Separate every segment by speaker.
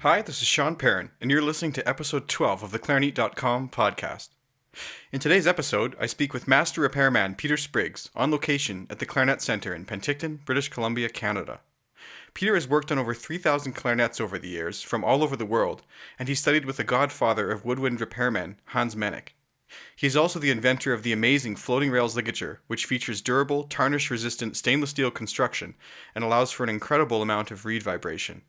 Speaker 1: Hi, this is Sean Perrin, and you're listening to episode 12 of the clarinet.com podcast. In today's episode, I speak with master repairman Peter Spriggs on location at the Clarinet Center in Penticton, British Columbia, Canada. Peter has worked on over 3,000 clarinets over the years from all over the world, and he studied with the godfather of woodwind repairmen, Hans Mennick. He is also the inventor of the amazing floating rails ligature, which features durable, tarnish-resistant stainless steel construction and allows for an incredible amount of reed vibration.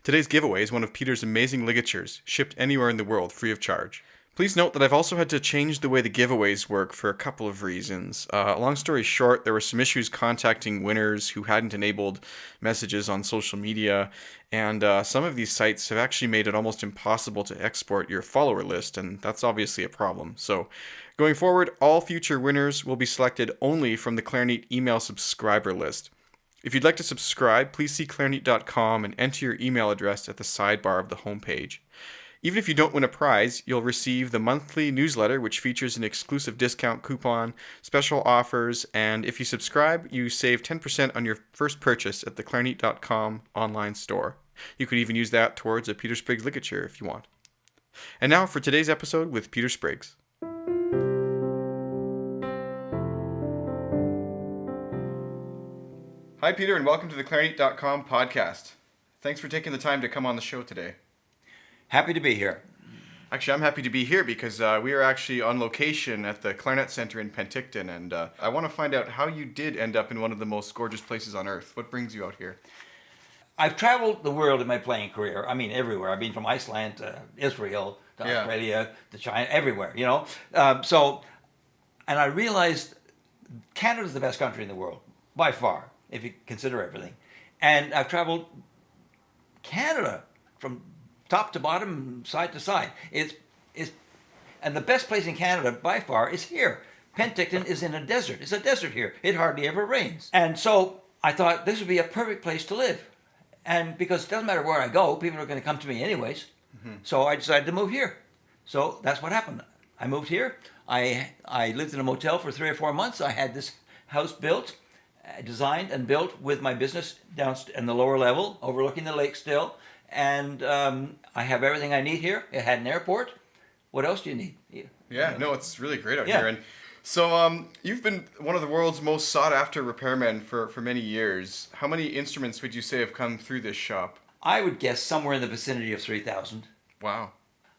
Speaker 1: Today's giveaway is one of Peter's amazing ligatures, shipped anywhere in the world free of charge. Please note that I've also had to change the way the giveaways work for a couple of reasons. Long story short, there were some issues contacting winners who hadn't enabled messages on social media, and some of these sites have actually made it almost impossible to export your follower list, and that's obviously a problem. So, going forward, all future winners will be selected only from the Clarinet email subscriber list. If you'd like to subscribe, please see clarinet.com and enter your email address at the sidebar of the homepage. Even if you don't win a prize, you'll receive the monthly newsletter, which features an exclusive discount coupon, special offers, and if you subscribe, you save 10% on your first purchase at the clarinet.com online store. You could even use that towards a Peter Spriggs ligature if you want. And now for today's episode with Peter Spriggs. Hi, Peter, and welcome to the clarinet.com podcast. Thanks for taking the time to come on the show today.
Speaker 2: Happy to be here.
Speaker 1: Actually, I'm happy to be here because we are actually on location at the Clarinet Center in Penticton, and I want to find out how you did end up in one of the most gorgeous places on earth. What brings you out here?
Speaker 2: I've traveled the world in my playing career. I mean, everywhere. I've been from Iceland to Israel to Australia to China, everywhere, you know. And I realized Canada's the best country in the world, by far, if you consider everything. And I've traveled Canada from top to bottom, side to side. And the best place in Canada, by far, is here. Penticton is in a desert. It's a desert here. It hardly ever rains. And so I thought this would be a perfect place to live. And because it doesn't matter where I go, people are going to come to me anyways. Mm-hmm. So I decided to move here. So that's what happened. I moved here. I lived in a motel for 3 or 4 months. I had this house built, designed and built with my business down in the lower level, overlooking the lake still. And I have everything I need here. It had an airport. What else do you need?
Speaker 1: No, it's really great out here. And so you've been one of the world's most sought-after repairmen for many years. How many instruments would you say have come through this shop?
Speaker 2: I would guess somewhere in the vicinity of 3,000.
Speaker 1: Wow.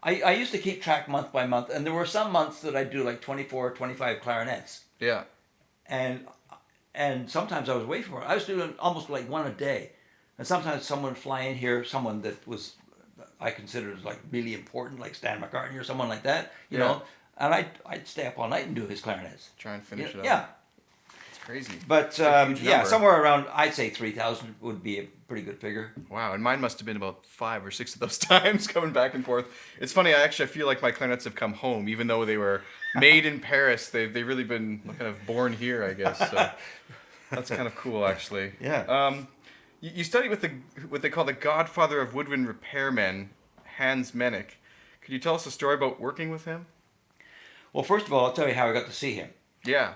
Speaker 2: I used to keep track month by month, and there were some months that I'd do like 24 or 25 clarinets.
Speaker 1: Yeah.
Speaker 2: And sometimes I was away from it. I was doing almost like one a day. And sometimes someone would fly in here, someone that was, I considered like really important, like Stan McCartney or someone like that, you know. And I'd stay up all night and do his clarinets.
Speaker 1: Try and finish it up.
Speaker 2: Yeah.
Speaker 1: It's crazy.
Speaker 2: But somewhere around, I'd say 3,000 would be a pretty good figure.
Speaker 1: Wow, and mine must have been about 5 or 6 of those times coming back and forth. It's funny, I feel like my clarinets have come home, even though they were made in Paris. They've really been kind of born here, I guess. So that's kind of cool, actually.
Speaker 2: Yeah.
Speaker 1: You studied with what they call the godfather of woodwind repairmen, Hans Mennick. Could you tell us a story about working with him?
Speaker 2: Well, first of all, I'll tell you how I got to see him.
Speaker 1: Yeah.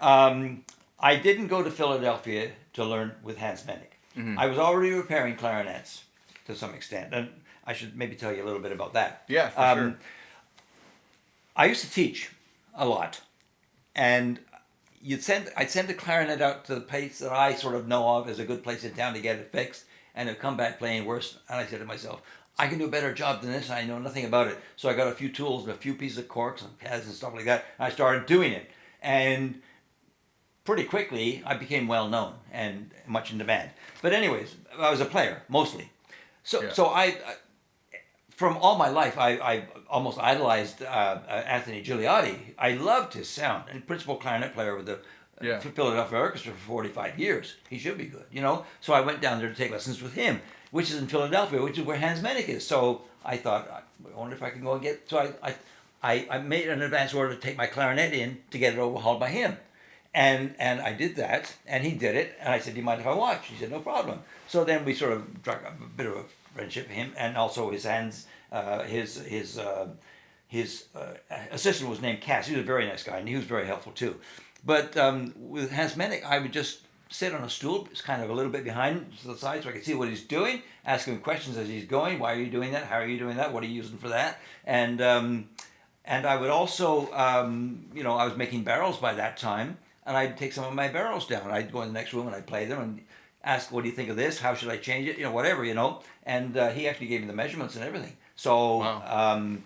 Speaker 2: I didn't go to Philadelphia to learn with Hans Mennick. Mm-hmm. I was already repairing clarinets to some extent, and I should maybe tell you a little bit about that.
Speaker 1: Yeah, for sure.
Speaker 2: I used to teach a lot, and I'd send a clarinet out to the place that I sort of know of as a good place in town to get it fixed, and it'd come back playing worse. And I said to myself, I can do a better job than this, and I know nothing about it. So I got a few tools and a few pieces of corks and pads and stuff like that, and I started doing it. And pretty quickly, I became well known and much in demand. But anyways, I was a player, mostly. So I from all my life, I almost idolized Anthony Gigliotti. I loved his sound. And principal clarinet player with the Philadelphia Orchestra for 45 years. He should be good, you know. So I went down there to take lessons with him, which is in Philadelphia, which is where Hans Mennick is. So I thought, I wonder if I can go and get... So I made an advance order to take my clarinet in to get it overhauled by him. And I did that, and he did it. And I said, do you mind if I watch? He said, no problem. So then we sort of struck a bit of a friendship, him and also his hands. His assistant was named Cass. He was a very nice guy, and he was very helpful too. But with Hans Mennick, I would just sit on a stool. It's kind of a little bit behind to the side so I could see what he's doing, ask him questions as he's going. Why are you doing that? How are you doing that? What are you using for that? And I would also, I was making barrels by that time, and I'd take some of my barrels down. I'd go in the next room and I'd play them and ask, what do you think of this? How should I change it? Whatever. And he actually gave me the measurements and everything. So,
Speaker 1: wow.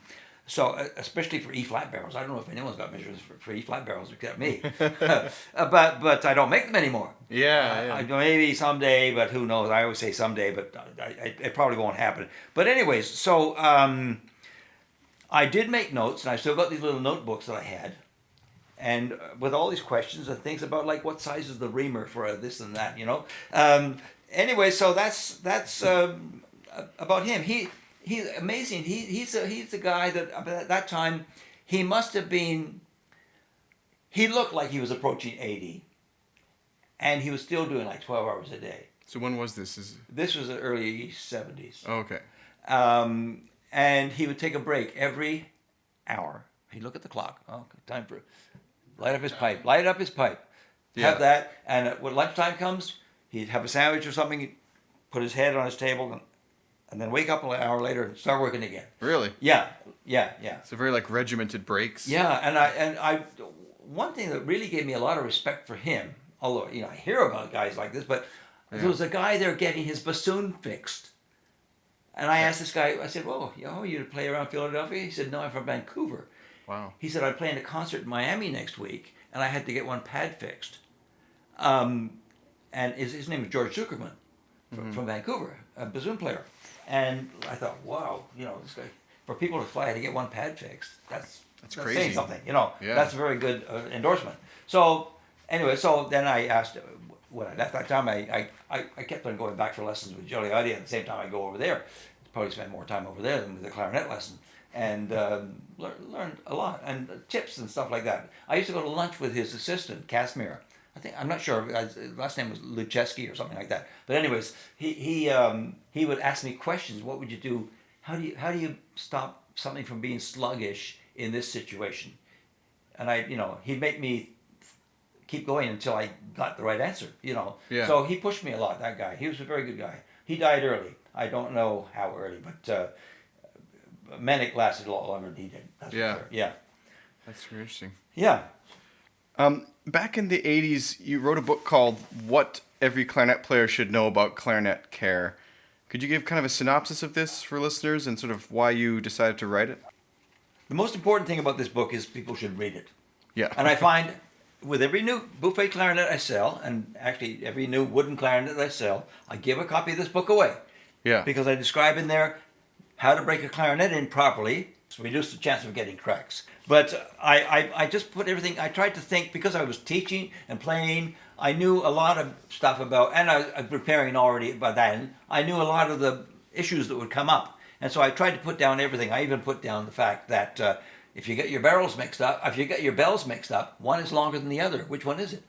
Speaker 2: So especially for E-flat barrels, I don't know if anyone's got measurements for E-flat barrels except me, but I don't make them anymore.
Speaker 1: Yeah.
Speaker 2: Maybe someday, but who knows? I always say someday, but it probably won't happen. But anyways, so I did make notes, and I still got these little notebooks that I had, and with all these questions and things about like what size is the reamer for this and that, Anyway, so that's about him. He's amazing. He's a guy that at that time he must have been. He looked like he was approaching 80, and he was still doing like 12 hours a day.
Speaker 1: So when was this?
Speaker 2: This was the early 70s.
Speaker 1: Oh, okay.
Speaker 2: And he would take a break every hour. He'd look at the clock. Oh, time for light up his pipe.
Speaker 1: Yeah.
Speaker 2: Have that, and when lunchtime comes, he'd have a sandwich or something. He'd put his head on his table. And then wake up an hour later and start working again.
Speaker 1: Really?
Speaker 2: Yeah.
Speaker 1: It's a very like regimented breaks.
Speaker 2: Yeah, and I one thing that really gave me a lot of respect for him, although I hear about guys like this, but there was a guy there getting his bassoon fixed, and I asked this guy. I said, "Well, you play around Philadelphia?" He said, "No, I'm from Vancouver."
Speaker 1: Wow.
Speaker 2: He said, "I'm playing a concert in Miami next week, and I had to get one pad fixed." And his name is George Zuckerman from Vancouver, a bassoon player. And I thought, wow, this guy, for people to fly to get one pad fixed, that's
Speaker 1: crazy.
Speaker 2: Saying something,
Speaker 1: Yeah.
Speaker 2: That's a very good endorsement. So anyway, then I asked, when I left that time, I kept on going back for lessons with Gigliotti at the same time I go over there. Probably spend more time over there than with the clarinet lesson. And learned a lot, and tips and stuff like that. I used to go to lunch with his assistant, Casimir. I'm not sure. His last name was Lucheski or something like that. But anyways, he would ask me questions. What would you do? How do you stop something from being sluggish in this situation? And he'd make me keep going until I got the right answer.
Speaker 1: Yeah.
Speaker 2: So he pushed me a lot. That guy. He was a very good guy. He died early. I don't know how early, but Manic lasted a lot longer than he did. That's for sure. Yeah.
Speaker 1: That's very interesting.
Speaker 2: Yeah.
Speaker 1: Back in the 80s, you wrote a book called What Every Clarinet Player Should Know About Clarinet Care. Could you give kind of a synopsis of this for listeners and sort of why you decided to write it?
Speaker 2: The most important thing about this book is people should read it.
Speaker 1: Yeah.
Speaker 2: And I find with every new buffet clarinet I sell, and actually every new wooden clarinet I sell, I give a copy of this book away.
Speaker 1: Yeah.
Speaker 2: Because I describe in there how to break a clarinet in properly to reduce the chance of getting cracks. But I just put everything, I tried to think, because I was teaching and playing, I knew a lot of stuff about, and I was preparing already by then, I knew a lot of the issues that would come up. And so I tried to put down everything. I even put down the fact that if you get your bells mixed up, one is longer than the other. Which one is it?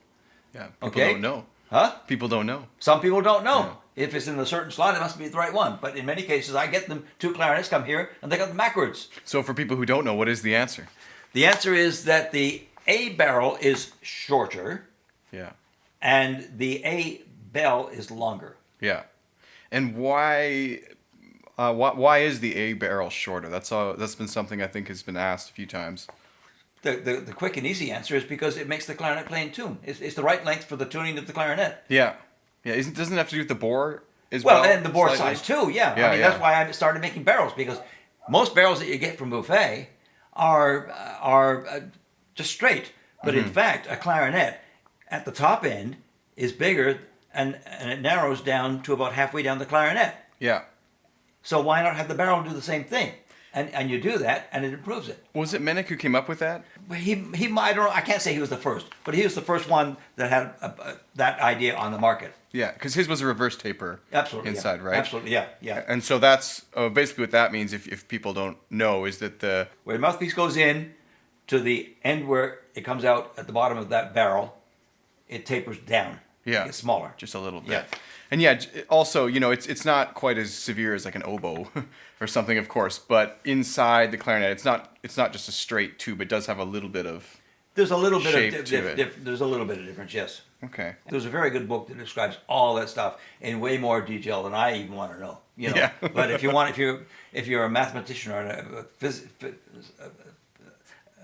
Speaker 1: Yeah, people don't know.
Speaker 2: Huh?
Speaker 1: People don't know.
Speaker 2: Some people don't know.
Speaker 1: Yeah.
Speaker 2: If it's in a certain slot, it must be the right one. But in many cases, I get them, two clarinets come here, and they got them backwards.
Speaker 1: So for people who don't know, what is the answer?
Speaker 2: The answer is that the A barrel is shorter.
Speaker 1: Yeah.
Speaker 2: And the A bell is longer.
Speaker 1: Yeah. And why is the A barrel shorter? That's been something I think has been asked a few times.
Speaker 2: The quick and easy answer is because it makes the clarinet play in tune. It's the right length for the tuning of the clarinet.
Speaker 1: Yeah. Yeah. Doesn't it have to do with the bore as well?
Speaker 2: Well, and the bore
Speaker 1: slightly?
Speaker 2: size too, yeah. That's why I started making barrels, because most barrels that you get from buffet are just straight. But in fact, a clarinet at the top end is bigger, and it narrows down to about halfway down the clarinet.
Speaker 1: Yeah.
Speaker 2: So why not have the barrel do the same thing? And you do that, and it improves it.
Speaker 1: Was it Menek who came up with that?
Speaker 2: He I don't know, I can't say he was the first, but he was the first one that had that idea on the market.
Speaker 1: Yeah, because his was a reverse taper.
Speaker 2: Absolutely,
Speaker 1: inside,
Speaker 2: yeah.
Speaker 1: right?
Speaker 2: Absolutely, yeah.
Speaker 1: And so that's basically what that means. If people don't know, is that
Speaker 2: where the mouthpiece goes in to the end where it comes out at the bottom of that barrel, it tapers down.
Speaker 1: Yeah,
Speaker 2: it gets smaller,
Speaker 1: just a little bit.
Speaker 2: Yeah.
Speaker 1: And yeah, also, it's not quite as severe as like an oboe or something, of course. But inside the clarinet, it's not just a straight tube. It does have a little bit of.
Speaker 2: There's a little bit
Speaker 1: shape
Speaker 2: of
Speaker 1: to it.
Speaker 2: there's a little bit of difference, yes.
Speaker 1: Okay.
Speaker 2: There's a very good book that describes all that stuff in way more detail than I even want to know. You know.
Speaker 1: Yeah.
Speaker 2: But if you're a mathematician or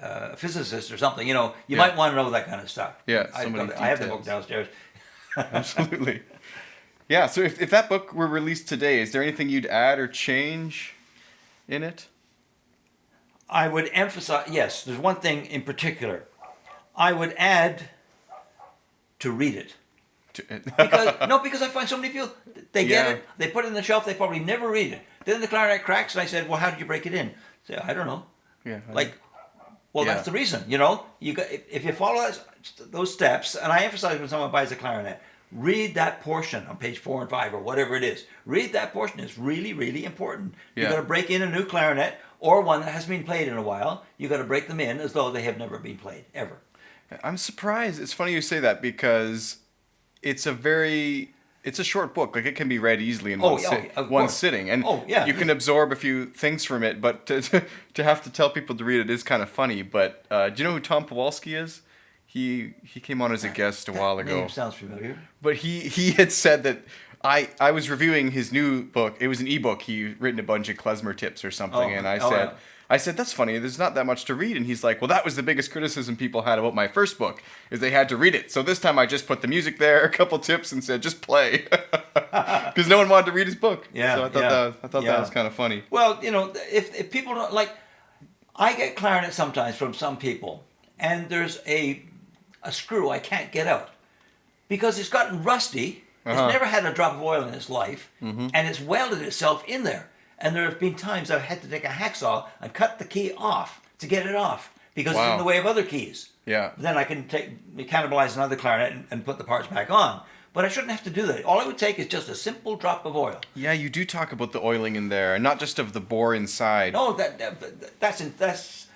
Speaker 2: a physicist or something, you know, you might want to know that kind of stuff.
Speaker 1: Yeah.
Speaker 2: I have the book downstairs.
Speaker 1: Absolutely. Yeah. So if that book were released today, is there anything you'd add or change in it?
Speaker 2: I would emphasize, yes, there's one thing in particular. I would add to read it. Because I find so many people, they get it, they put it in the shelf, they probably never read it. Then the clarinet cracks, and I said, well, how did you break it in? I said, I don't know.
Speaker 1: Yeah.
Speaker 2: That's the reason, you know. If you follow those steps, and I emphasize when someone buys a clarinet, read that portion on page 4 and 5 or whatever it is. Read that portion. It's really, really important. You've got to break in a new clarinet or one that hasn't been played in a while. You've got to break them in as though they have never been played, ever.
Speaker 1: I'm surprised. It's funny you say that because it's a short book. Like, it can be read easily in one sitting. And you can absorb a few things from it, but to have to tell people to read it is kind of funny. But do you know who Tom Pawlowski is? He came on as a guest a while ago.
Speaker 2: Name sounds familiar.
Speaker 1: But he had said that I was reviewing his new book. It was an ebook. He written a bunch of klezmer tips or something, and I said, that's funny. There's not that much to read. And he's like, well, that was the biggest criticism people had about my first book, is they had to read it. So this time I just put the music there, a couple tips, and said, just play. Because no one wanted to read his book. Yeah. So I thought that was kind of funny.
Speaker 2: Well, you know, if people don't, like, I get clarinet sometimes from some people, and there's a screw I can't get out. Because it's gotten rusty, it's never had a drop of oil in its life, and it's welded itself in there. And there have been times I've had to take a hacksaw and cut the key off to get it off because it's in the way of other keys.
Speaker 1: Yeah.
Speaker 2: Then I can cannibalize another clarinet and put the parts back on. But I shouldn't have to do that. All it would take is just a simple drop of oil.
Speaker 1: Yeah, you do talk about the oiling in there, and not just of the bore inside.
Speaker 2: No, that's.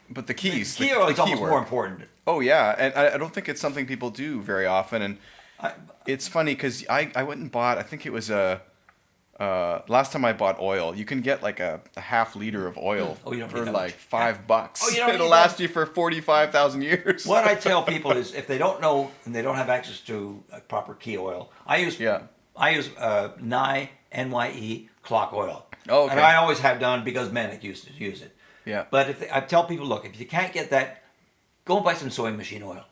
Speaker 1: But the keys.
Speaker 2: The key oil is almost more important.
Speaker 1: Oh yeah, and I don't think it's something people do very often. And it's funny because I went and bought. I think it was last time I bought oil, you can get like a half liter of oil for like $5. It'll last you for 45,000 years.
Speaker 2: What I tell people is, if they don't know and they don't have access to proper key oil, I use NYE clock oil.
Speaker 1: Oh, okay.
Speaker 2: And I always have done because Manic used to use it.
Speaker 1: Yeah.
Speaker 2: But I tell people, look, if you can't get that, go and buy some sewing machine oil.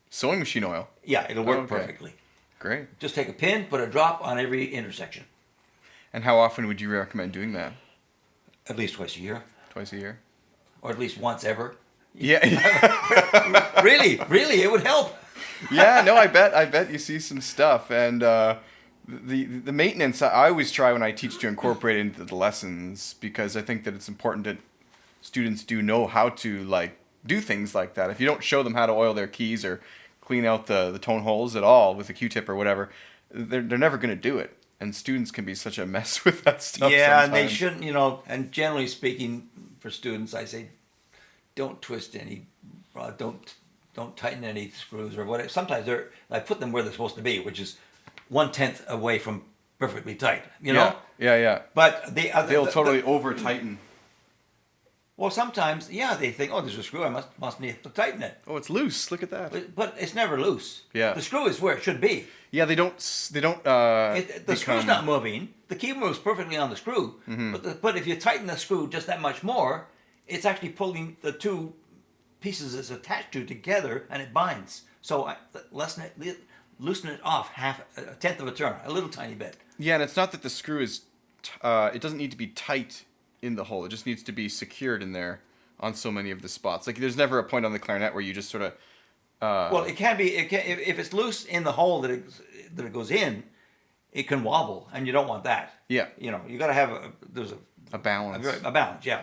Speaker 1: Sewing machine oil?
Speaker 2: Yeah, it'll work perfectly.
Speaker 1: Great.
Speaker 2: Just take a pin, put a drop on every intersection.
Speaker 1: And how often would you recommend doing that?
Speaker 2: At least twice a year.
Speaker 1: Twice a year?
Speaker 2: Or at least once ever.
Speaker 1: Yeah.
Speaker 2: really, it would help.
Speaker 1: Yeah, no, I bet you see some stuff. And the maintenance, I always try when I teach to incorporate it into the lessons, because I think that it's important that students do know how to like do things like that. If you don't show them how to oil their keys or clean out the tone holes at all with a Q-tip or whatever, they're never going to do it. And students can be such a mess with that stuff.
Speaker 2: Yeah,
Speaker 1: sometimes.
Speaker 2: And they shouldn't, you know. And generally speaking, for students, I say, don't twist any, don't tighten any screws or whatever. Sometimes I put them where they're supposed to be, which is 1/10 away from perfectly tight. You know.
Speaker 1: Yeah.
Speaker 2: But
Speaker 1: they'll totally over tighten.
Speaker 2: Well, sometimes, they think, oh, there's a screw, I must need to tighten it.
Speaker 1: Oh, it's loose. Look at that.
Speaker 2: But it's never loose.
Speaker 1: Yeah.
Speaker 2: The screw is where it should be.
Speaker 1: Yeah, they don't.
Speaker 2: The screw's not moving. The key moves perfectly on the screw. Mm-hmm. But if you tighten the screw just that much more, it's actually pulling the two pieces it's attached to together, and it binds. So loosen it off a tenth of a turn, a little tiny bit.
Speaker 1: Yeah, and it's not that the screw is. It doesn't need to be tight in the hole. It just needs to be secured in there on so many of the spots. Like, there's never a point on the clarinet where you just sort of.
Speaker 2: Well, it can be. If it's loose in the hole that it goes in, it can wobble, and you don't want that.
Speaker 1: Yeah.
Speaker 2: You know, you got to have
Speaker 1: a balance.
Speaker 2: A balance, yeah.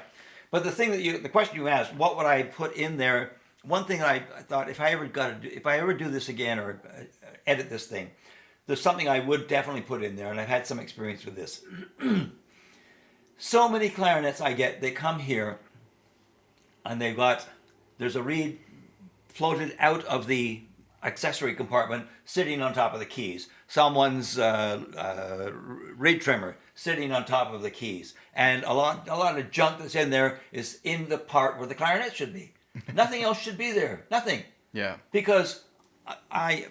Speaker 2: But the question you asked, what would I put in there? One thing I thought, if I ever do this again or edit this thing, there's something I would definitely put in there, and I've had some experience with this. So many clarinets they come here, and there's a reed floated out of the accessory compartment sitting on top of the keys. Someone's reed trimmer sitting on top of the keys. And a lot of junk that's in there is in the part where the clarinet should be. Nothing else should be there. Nothing.
Speaker 1: Yeah.
Speaker 2: Because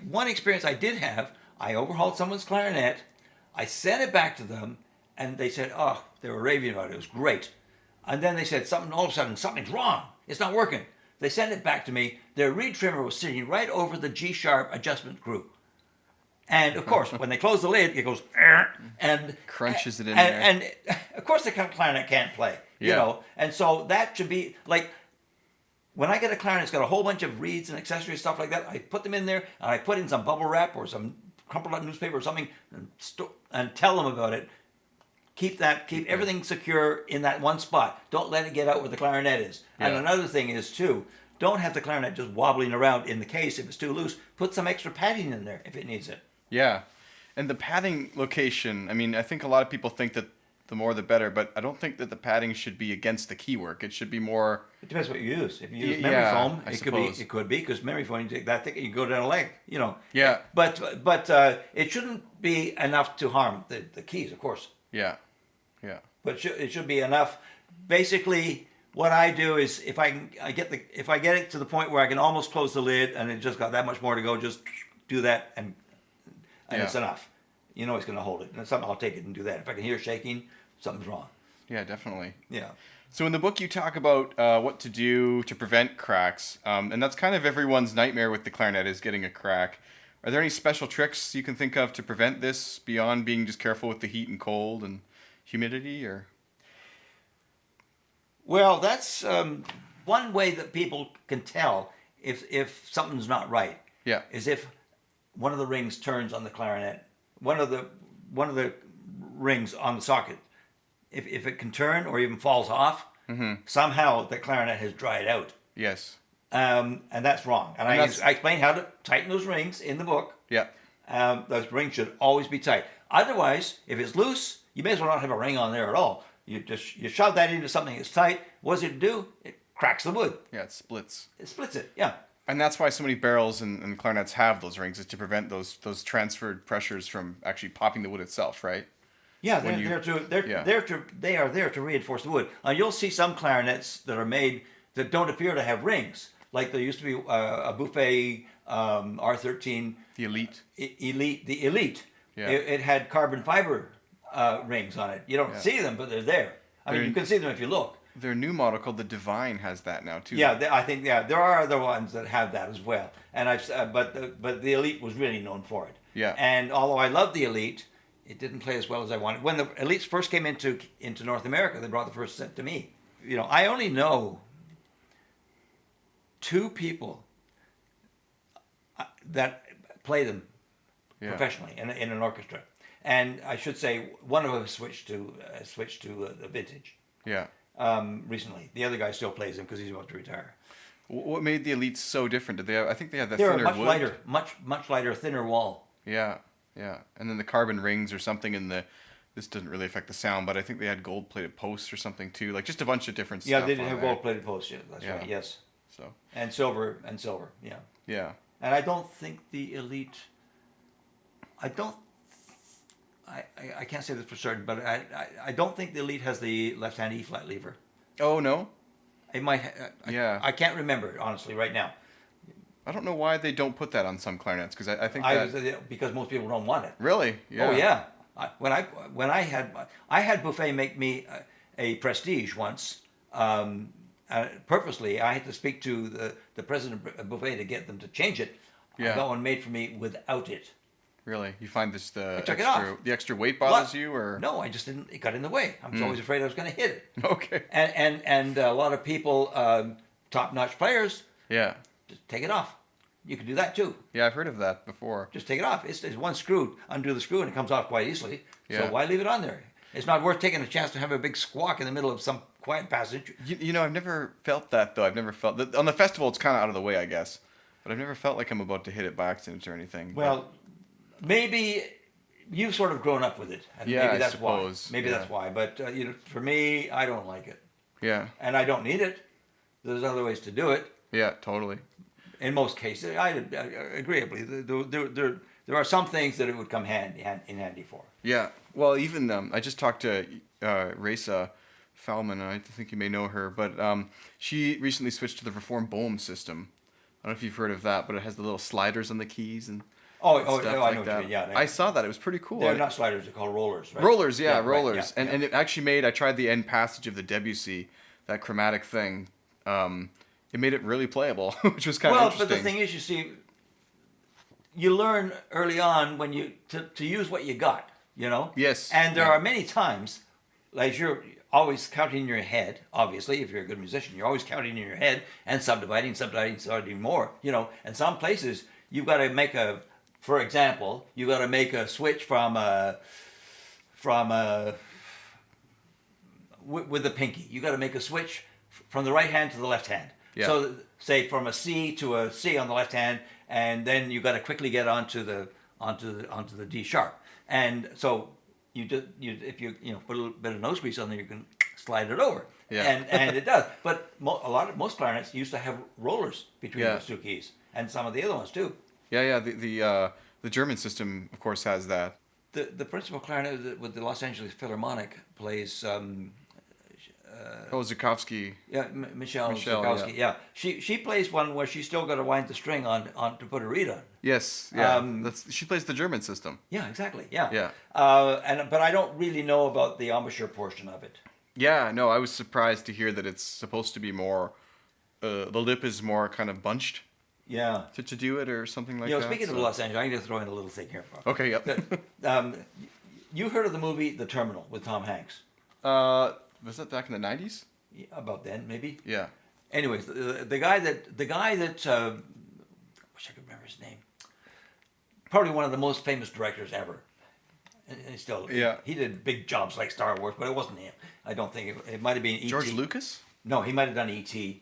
Speaker 2: one experience I did have, I overhauled someone's clarinet, I sent it back to them, and they said, oh, they were raving about it. It was great. And then they said all of a sudden, something's wrong. It's not working. They sent it back to me. Their reed trimmer was sitting right over the G-sharp adjustment screw. And of course, when they close the lid, it goes, and
Speaker 1: crunches it in there.
Speaker 2: And of course, the clarinet can't play, you know. And so that should be like, when I get a clarinet, it's got a whole bunch of reeds and accessories, stuff like that. I put them in there, and I put in some bubble wrap or some crumpled up newspaper or something, and tell them about it. Keep everything secure in that one spot. Don't let it get out where the clarinet is. Yeah. And another thing is, too, don't have the clarinet just wobbling around in the case if it's too loose. Put some extra padding in there if it needs it.
Speaker 1: Yeah. And the padding location, I mean, I think a lot of people think that the more the better, but I don't think that the padding should be against the keywork. It should be more...
Speaker 2: It depends what you use. If you use memory foam, it could be, because memory foam, you take that thick and you go down a leg, you know.
Speaker 1: Yeah.
Speaker 2: But it shouldn't be enough to harm the keys, of course.
Speaker 1: Yeah. Yeah.
Speaker 2: But it should be enough. Basically, what I do is if I get it to the point where I can almost close the lid and it just got that much more to go, just do that and it's enough. You know it's going to hold it. And something I'll take it and do that. If I can hear shaking, something's wrong.
Speaker 1: Yeah, definitely.
Speaker 2: Yeah.
Speaker 1: So in the book you talk about what to do to prevent cracks, and that's kind of everyone's nightmare with the clarinet is getting a crack. Are there any special tricks you can think of to prevent this beyond being just careful with the heat and cold and humidity, or?
Speaker 2: Well, that's one way that people can tell if something's not right.
Speaker 1: Yeah.
Speaker 2: Is if one of the rings turns on the clarinet, one of the rings on the socket, if it can turn or even falls off, somehow the clarinet has dried out.
Speaker 1: Yes.
Speaker 2: And that's wrong. And I explain how to tighten those rings in the book.
Speaker 1: Yeah.
Speaker 2: Those rings should always be tight. Otherwise, if it's loose, you may as well not have a ring on there at all. You shove that into something that's tight. What does it do? It cracks the wood.
Speaker 1: Yeah, it splits.
Speaker 2: It splits it. Yeah.
Speaker 1: And that's why so many barrels and clarinets have those rings, is to prevent those transferred pressures from actually popping the wood itself, right?
Speaker 2: Yeah, they are there to reinforce the wood. You'll see some clarinets that are made that don't appear to have rings. Like there used to be a Buffet R13.
Speaker 1: The Elite.
Speaker 2: The Elite.
Speaker 1: Yeah.
Speaker 2: It had carbon fiber rings on it. You don't see them, but they're there. I mean, you can see them if you look.
Speaker 1: Their new model called the Divine has that now too.
Speaker 2: Yeah, I think there are other ones that have that as well. And but the Elite was really known for it.
Speaker 1: Yeah.
Speaker 2: And although I love the Elite, it didn't play as well as I wanted. When the Elites first came into North America, they brought the first set to me. You know, I only know 2 people that play them professionally in an orchestra. And I should say one of them switched to the vintage.
Speaker 1: Yeah.
Speaker 2: Recently, the other guy still plays them because he's about to retire.
Speaker 1: What made the Elites so different? Did they have? I think they had the
Speaker 2: They're
Speaker 1: thinner
Speaker 2: much
Speaker 1: wood.
Speaker 2: lighter, much lighter, thinner wall.
Speaker 1: Yeah, yeah, and then the carbon rings or something in the. This doesn't really affect the sound, but I think they had gold-plated posts or something too, like just a bunch of different stuff.
Speaker 2: Yeah, they did have gold-plated posts. Yeah, that's right. Yes.
Speaker 1: So.
Speaker 2: And silver. Yeah.
Speaker 1: Yeah.
Speaker 2: And I don't think the Elite. I can't say this for certain, but I don't think the Elite has the left-hand E-flat lever.
Speaker 1: Oh no.
Speaker 2: It might. I can't remember it honestly right now.
Speaker 1: I don't know why they don't put that on some clarinets, because I think
Speaker 2: because most people don't want it.
Speaker 1: Really? Yeah.
Speaker 2: Oh yeah. When I had Buffet make me a Prestige once, purposely I had to speak to the president of Buffet to get them to change it.
Speaker 1: Yeah.
Speaker 2: I got one made for me without it.
Speaker 1: Really? You find this the extra weight
Speaker 2: What?
Speaker 1: bothers you, or?
Speaker 2: No, I just didn't. It got in the way. I was always afraid I was going to hit it.
Speaker 1: Okay.
Speaker 2: And a lot of people, top-notch players,
Speaker 1: Yeah.
Speaker 2: just take it off. You can do that too.
Speaker 1: Yeah, I've heard of that before.
Speaker 2: Just take it off. It's one screw. Undo the screw and it comes off quite easily.
Speaker 1: Yeah.
Speaker 2: So why leave it on there? It's not worth taking a chance to have a big squawk in the middle of some quiet passage.
Speaker 1: You know, I've never felt that though. I've never felt that on the festival. It's kind of out of the way, I guess. But I've never felt like I'm about to hit it by accident or anything.
Speaker 2: Well, maybe you've sort of grown up with it. And
Speaker 1: Yeah,
Speaker 2: maybe that's
Speaker 1: I suppose.
Speaker 2: Why. Maybe that's why. But for me, I don't like it.
Speaker 1: Yeah.
Speaker 2: And I don't need it. There's other ways to do it.
Speaker 1: Yeah, totally.
Speaker 2: In most cases, agreeably, there are some things that it would come in handy for.
Speaker 1: Yeah. Well, even I just talked to Raisa Falman, and I think you may know her, but she recently switched to the Reform Bohm system. don't know if you've heard of that, but it has the little sliders on the keys and
Speaker 2: I
Speaker 1: stuff
Speaker 2: know
Speaker 1: like
Speaker 2: what
Speaker 1: that.
Speaker 2: you mean. Yeah,
Speaker 1: I saw that. It was pretty cool.
Speaker 2: they're not sliders; they're called rollers, right?
Speaker 1: Rollers, yeah,
Speaker 2: right,
Speaker 1: rollers.
Speaker 2: yeah,
Speaker 1: And it actually made, I tried the end passage of the Debussy, that chromatic thing. It made it really playable, which was kind of interesting.
Speaker 2: But the thing is, you see, you learn early on when you to use what you got, you know?
Speaker 1: Yes.
Speaker 2: And there are many times, like you're always counting in your head, obviously, if you're a good musician, you're always counting in your head and subdividing more, you know. And some places, you've got to make for example, you've got to make a switch with the pinky. You've got to make a switch from the right hand to the left hand.
Speaker 1: Yeah.
Speaker 2: So say from a C to a C on the left hand, and then you got to quickly get onto the D sharp. And so if you put a little bit of nose grease on there, you can slide it over.
Speaker 1: Yeah.
Speaker 2: And it does. But most clarinets used to have rollers between those two keys, and some of the other ones too.
Speaker 1: Yeah. The German system, of course, has that.
Speaker 2: The principal clarinet with the Los Angeles Philharmonic plays.
Speaker 1: Zukovsky.
Speaker 2: Yeah, Michelle Zukovsky. Yeah, she plays one where she's still got to wind the string on to put a reed on.
Speaker 1: Yes, yeah. She plays the German system.
Speaker 2: Yeah, exactly. Yeah.
Speaker 1: Yeah.
Speaker 2: But I don't really know about the embouchure portion of it.
Speaker 1: Yeah, no, I was surprised to hear that it's supposed to be more. The lip is more kind of bunched.
Speaker 2: Yeah.
Speaker 1: To do it or something like that.
Speaker 2: Speaking of Los Angeles, I'm going to throw in a little thing here.
Speaker 1: Okay. Yep.
Speaker 2: You heard of the movie The Terminal with Tom Hanks?
Speaker 1: Was that back in the 90s?
Speaker 2: Yeah, about then, maybe.
Speaker 1: Yeah.
Speaker 2: Anyways, the guy that I wish I could remember his name. Probably one of the most famous directors ever. And still, he did big jobs like Star Wars, but it wasn't him. I don't think it might have been E.T.
Speaker 1: George Lucas?
Speaker 2: No, he might have done E.T.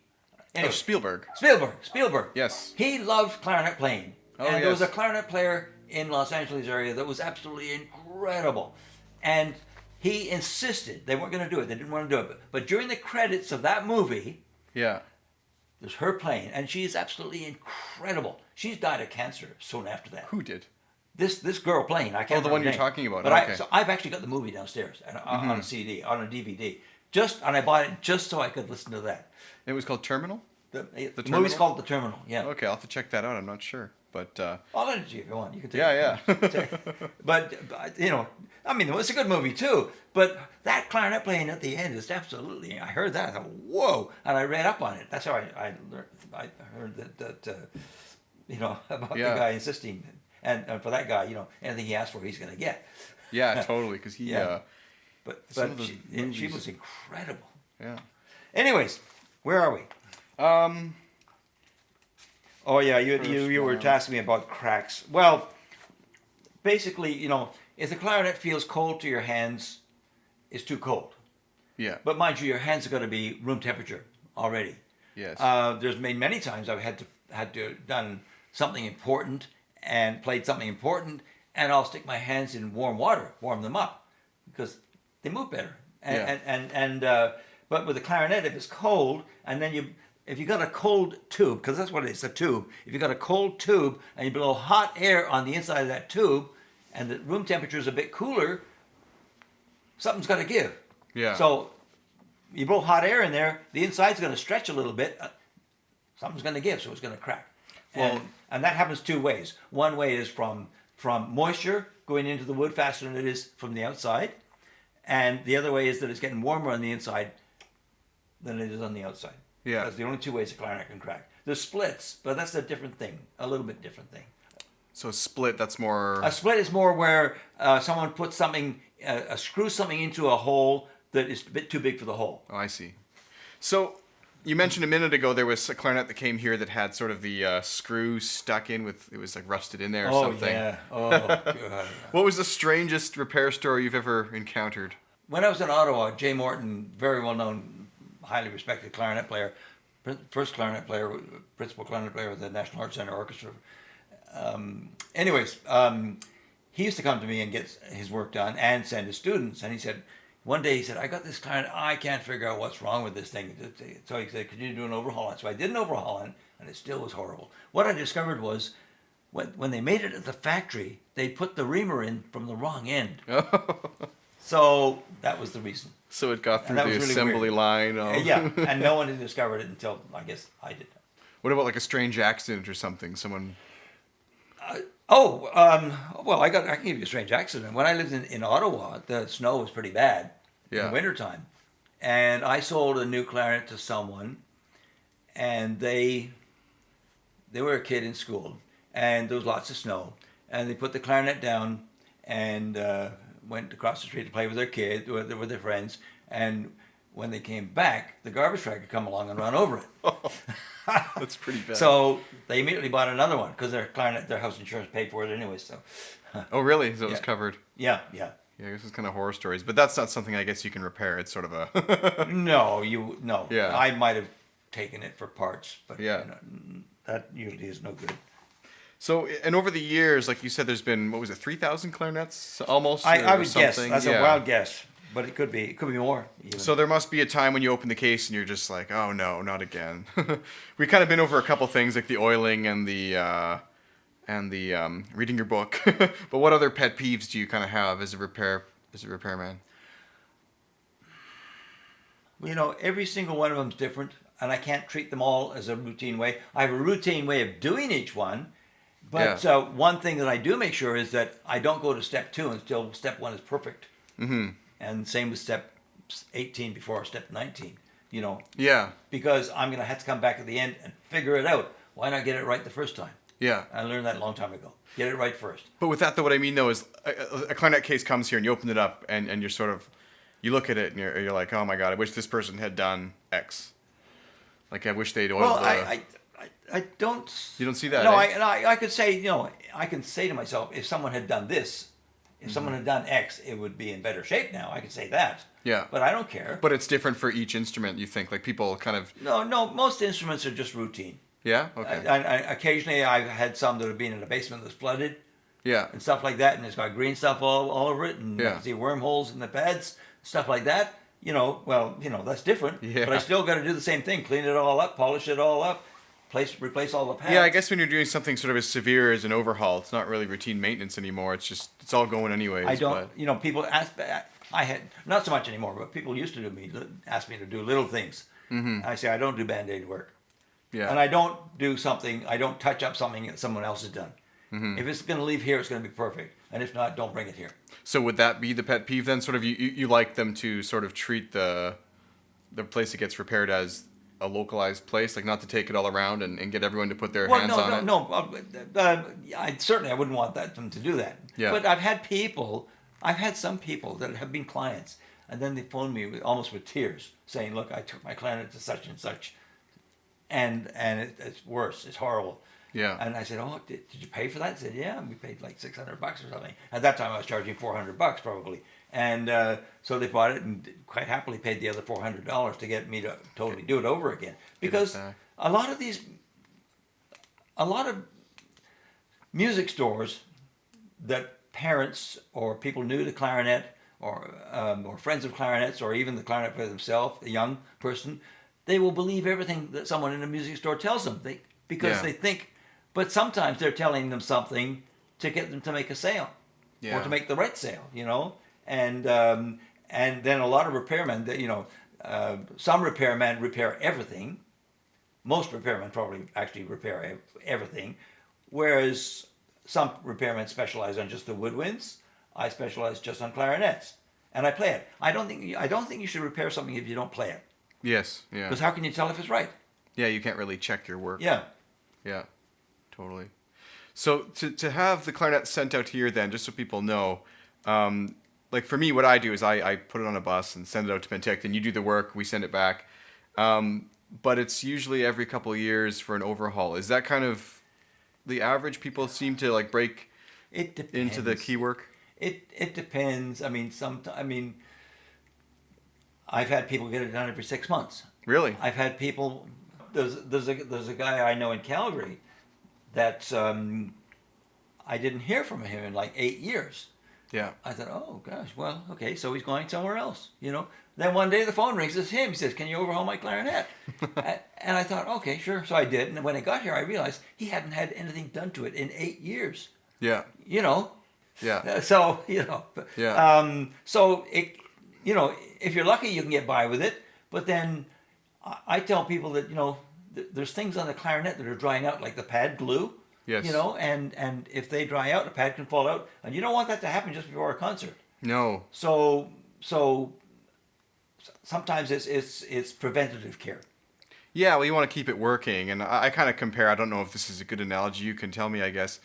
Speaker 2: Anyway,
Speaker 1: Spielberg.
Speaker 2: Spielberg.
Speaker 1: Yes.
Speaker 2: He loved clarinet playing.
Speaker 1: Oh,
Speaker 2: and
Speaker 1: yes.
Speaker 2: there was a clarinet player in Los Angeles area that was absolutely incredible. And he insisted they weren't going to do it. They didn't want to do it. But during the credits of that movie, there's her playing, and she's absolutely incredible. She's died of cancer soon after that.
Speaker 1: Who did?
Speaker 2: This girl playing. I can't remember
Speaker 1: the one
Speaker 2: her
Speaker 1: you're
Speaker 2: name.
Speaker 1: talking about.
Speaker 2: But
Speaker 1: okay.
Speaker 2: I've actually got the movie downstairs on a CD, on a DVD. And I bought it just so I could listen to that.
Speaker 1: It was called Terminal?
Speaker 2: The movie's called The Terminal, yeah.
Speaker 1: Okay, I'll have to check that out. I'm not sure. But
Speaker 2: I'll let it to you if you want. You can take
Speaker 1: it. Yeah.
Speaker 2: But it's a good movie too. But that clarinet playing at the end is absolutely. I heard that. I thought, whoa! And I read up on it. That's how I learned. I heard that about the guy insisting, and for that guy, anything he asks for, he's going to get.
Speaker 1: Yeah, totally. Because he.
Speaker 2: But she was incredible.
Speaker 1: Yeah.
Speaker 2: Anyways, where are we? Oh yeah, you were asking me about cracks. Well, basically, if the clarinet feels cold to your hands, it's too cold.
Speaker 1: Yeah.
Speaker 2: But mind you, your hands are going to be room temperature already.
Speaker 1: Yes.
Speaker 2: There's been many times I've had to done something important and played something important, and I'll stick my hands in warm water, warm them up, because they move better. But with the clarinet, if it's cold, and then if you got a cold tube, because that's what it is, a tube. If you got a cold tube and you blow hot air on the inside of that tube, and the room temperature is a bit cooler, something's got to give.
Speaker 1: Yeah.
Speaker 2: So you blow hot air in there, the inside's going to stretch a little bit. Something's going to give, so it's going to crack. And that happens two ways. One way is from moisture going into the wood faster than it is from the outside, and the other way is that it's getting warmer on the inside than it is on the outside.
Speaker 1: Yeah.
Speaker 2: That's the only two ways a clarinet can crack. There's splits, but that's a different thing, a little bit different thing.
Speaker 1: So a split, that's more...
Speaker 2: A split is more where someone puts something, screws something into a hole that is a bit too big for the hole.
Speaker 1: Oh, I see. So you mentioned a minute ago there was a clarinet that came here that had sort of the screw stuck in with, it was like rusted in there or something.
Speaker 2: Yeah. Oh, God.
Speaker 1: What was the strangest repair story you've ever encountered?
Speaker 2: When I was in Ottawa, Jay Morton, very well-known, highly respected clarinet player, first clarinet player, principal clarinet player with the National Arts Center Orchestra. He used to come to me and get his work done and send his students. And one day he said, I got this clarinet, I can't figure out what's wrong with this thing. So he said, could you do an overhaul on it? So I did an overhaul on it, and it still was horrible. What I discovered was, when they made it at the factory, they put the reamer in from the wrong end. So that was the reason.
Speaker 1: So it got through the
Speaker 2: really
Speaker 1: assembly
Speaker 2: weird.
Speaker 1: line.
Speaker 2: Yeah, and no one had discovered it until, I guess, I did.
Speaker 1: What about like a strange accident or something? Someone.
Speaker 2: Well, I can give you a strange accident. When I lived in Ottawa, the snow was pretty bad in
Speaker 1: Yeah.
Speaker 2: the wintertime. And I sold a new clarinet to someone, and they were a kid in school, and there was lots of snow. And they put the clarinet down and went across the street to play with their kids, with their friends. And when they came back, the garbage truck had come along and run over it.
Speaker 1: That's pretty bad.
Speaker 2: So they immediately bought another one because their house insurance paid for it anyway. So.
Speaker 1: Oh, really? So it was
Speaker 2: Yeah.
Speaker 1: covered.
Speaker 2: Yeah.
Speaker 1: Yeah, I guess it's kind of horror stories, but that's not something I guess you can repair. It's sort of a.
Speaker 2: No.
Speaker 1: Yeah.
Speaker 2: I might have taken it for parts, but
Speaker 1: Yeah.
Speaker 2: that usually is no good.
Speaker 1: So, and over the years, like you said, there's been, what was it, 3,000 clarinets almost?
Speaker 2: I
Speaker 1: or
Speaker 2: would guess
Speaker 1: something?
Speaker 2: that's
Speaker 1: Yeah.
Speaker 2: a wild guess, but it could be more. Even.
Speaker 1: So there must be a time when you open the case and you're just like, oh no, not again. We kind of been over a couple things like the oiling and the reading your book. But what other pet peeves do you kind of have as a repairman?
Speaker 2: Every single one of them is different, and I can't treat them all as a routine way. I have a routine way of doing each one, but one thing that I do make sure is that I don't go to step 2 until step 1 is perfect.
Speaker 1: Mm-hmm.
Speaker 2: And same with step 18 before step 19.
Speaker 1: Yeah.
Speaker 2: Because I'm going to have to come back at the end and figure it out. Why not get it right the first time?
Speaker 1: Yeah.
Speaker 2: I learned that a long time ago. Get it right first.
Speaker 1: But with that, though, what I mean, though, is a clarinet case comes here and you open it up and you're sort of, you look at it and you're like, oh my God, I wish this person had done X. Like, I wish they'd oiled
Speaker 2: Well,
Speaker 1: the...
Speaker 2: I don't...
Speaker 1: You don't see that,
Speaker 2: No,
Speaker 1: eh?
Speaker 2: I could say, I can say to myself, if someone had done this, if someone had done X, it would be in better shape now. I could say that.
Speaker 1: Yeah.
Speaker 2: But I don't care.
Speaker 1: But it's different for each instrument, you think? Like, people kind of...
Speaker 2: No, most instruments are just routine.
Speaker 1: Yeah? Okay.
Speaker 2: Occasionally, I've had some that have been in a basement that's flooded
Speaker 1: Yeah.
Speaker 2: and stuff like that, and it's got green stuff all over it, and you can see wormholes in the pads, stuff like that. That's different.
Speaker 1: Yeah.
Speaker 2: But I still got to do the same thing: clean it all up, polish it all up, replace all the pads.
Speaker 1: Yeah, I guess when you're doing something sort of as severe as an overhaul, it's not really routine maintenance anymore. It's all going anyways.
Speaker 2: I don't. People ask. I had not so much anymore, but people used to ask me to do little things. Mm-hmm. I say I don't do Band-Aid work.
Speaker 1: Yeah.
Speaker 2: And I don't touch up something that someone else has done. Mm-hmm. If it's going to leave here, it's going to be perfect. And if not, don't bring it here.
Speaker 1: So would that be the pet peeve then? Sort of you like them to sort of treat the place that gets repaired as a localized place, like not to take it all around and get everyone to put their hands on it?
Speaker 2: No. I wouldn't want them to do that.
Speaker 1: Yeah.
Speaker 2: But I've had some people that have been clients, and then they phone me almost with tears saying, look, I took my clarinet to such and such, and it's worse. It's horrible.
Speaker 1: Yeah.
Speaker 2: And I said, oh, did you pay for that? I said, yeah, we paid like $600 or something. At that time, I was charging $400 probably. And so they bought it and quite happily paid the other $400 to get me to totally do it over again. Because a lot of music stores that parents or people new to clarinet or friends of clarinets or even the clarinet player themselves, a young person, they will believe everything that someone in a music store tells them. Because they think, but sometimes they're telling them something to get them to make a sale or to make the right sale, And then a lot of repairmen, some repairmen repair everything. Most repairmen probably actually repair everything, whereas some repairmen specialize on just the woodwinds. I specialize just on clarinets, and I play it. I don't think you should repair something if you don't play it.
Speaker 1: Yes. Yeah.
Speaker 2: Because how can you tell if it's right?
Speaker 1: Yeah, you can't really check your work.
Speaker 2: Yeah.
Speaker 1: Yeah. Totally. So to have the clarinet sent out here then, just so people know, like for me, what I do is I put it on a bus and send it out to Penticton. You do the work, we send it back. But it's usually every couple of years for an overhaul. Is that kind of the average? People seem to like break into the keywork?
Speaker 2: It depends. I've had people get it done every 6 months.
Speaker 1: Really?
Speaker 2: I've had people. There's a guy I know in Calgary that I didn't hear from him in like 8 years.
Speaker 1: Yeah.
Speaker 2: I thought, oh gosh, well, okay, so he's going somewhere else, Then one day the phone rings. It's him. He says, "Can you overhaul my clarinet?" And I thought, okay, sure. So I did. And when I got here, I realized he hadn't had anything done to it in 8 years.
Speaker 1: Yeah. Yeah.
Speaker 2: So
Speaker 1: Yeah.
Speaker 2: So it, if you're lucky, you can get by with it. But then I tell people that there's things on the clarinet that are drying out, like the pad glue.
Speaker 1: Yes.
Speaker 2: You know, and if they dry out, the pad can fall out, and you don't want that to happen just before a concert.
Speaker 1: No.
Speaker 2: So sometimes it's preventative care.
Speaker 1: Yeah, well, you want to keep it working, and I kind of compare. I don't know if this is a good analogy. You can tell me, I guess.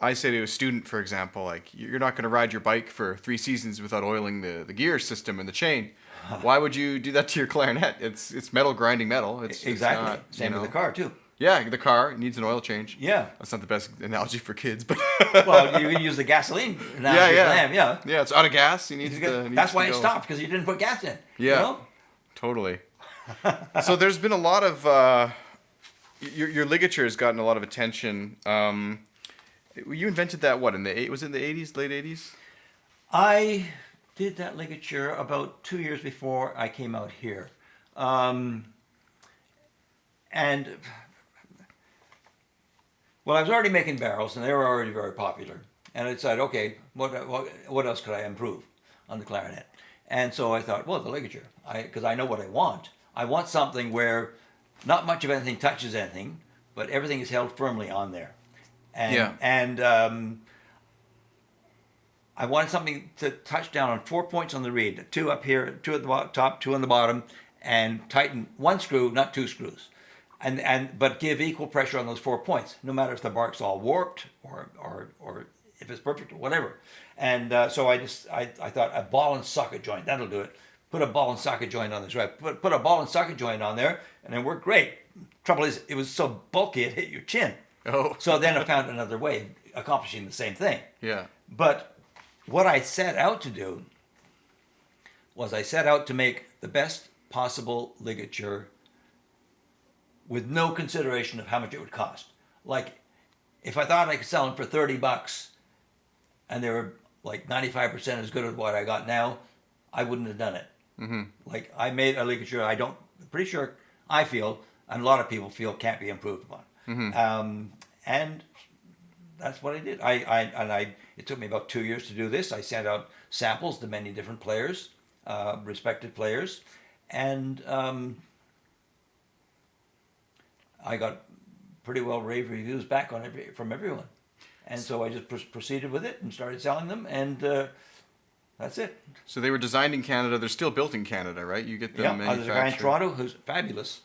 Speaker 1: I say to a student, for example, like, you're not going to ride your bike for 3 seasons without oiling the gear system and the chain. Why would you do that to your clarinet? It's metal grinding metal. It's
Speaker 2: Exactly.
Speaker 1: not,
Speaker 2: Same
Speaker 1: you
Speaker 2: with
Speaker 1: know.
Speaker 2: the car too.
Speaker 1: Yeah, the car needs an oil change.
Speaker 2: Yeah.
Speaker 1: That's not the best analogy for kids, but
Speaker 2: Well, you can use the gasoline analogy for them, yeah.
Speaker 1: Yeah, it's out of gas.
Speaker 2: That's why it stopped, because you didn't put gas in.
Speaker 1: Yeah,
Speaker 2: You know?
Speaker 1: totally. So there's been a lot of your ligature has gotten a lot of attention. You invented that was it in the 80s, late 80s?
Speaker 2: I did that ligature about 2 years before I came out here. And well, I was already making barrels, and they were already very popular. And I decided, okay, what else could I improve on the clarinet? And so I thought, well, the ligature, because I know what I want. I want something where not much of anything touches anything, but everything is held firmly on there. And I wanted something to touch down on 4 points on the reed, 2 up here, 2 at the top, 2 on the bottom, and tighten 1 screw, not 2 screws. But give equal pressure on those 4 points, no matter if the bark's all warped or if it's perfect or whatever. And so I thought a ball and socket joint, that'll do it. Put a ball and socket joint on this, right? Put a ball and socket joint on there, and it worked great. Trouble is, it was so bulky it hit your chin.
Speaker 1: Oh.
Speaker 2: So then I found another way of accomplishing the same thing.
Speaker 1: Yeah.
Speaker 2: But what I set out to do was I set out to make the best possible ligature with no consideration of how much it would cost. Like, if I thought I could sell them for $30 and they were like 95% as good as what I got now, I wouldn't have done it.
Speaker 1: Mm-hmm.
Speaker 2: Like, I made a ligature pretty sure I feel, and a lot of people feel, can't be improved upon.
Speaker 1: Mm-hmm.
Speaker 2: And that's what I did. It took me about 2 years to do this. I sent out samples to many different players, respected players, and I got pretty well rave reviews back from everyone. And so I just proceeded with it and started selling them, and that's it.
Speaker 1: So they were designed in Canada. They're still built in Canada, right? You get them manufactured.
Speaker 2: There's a guy in Toronto who's fabulous.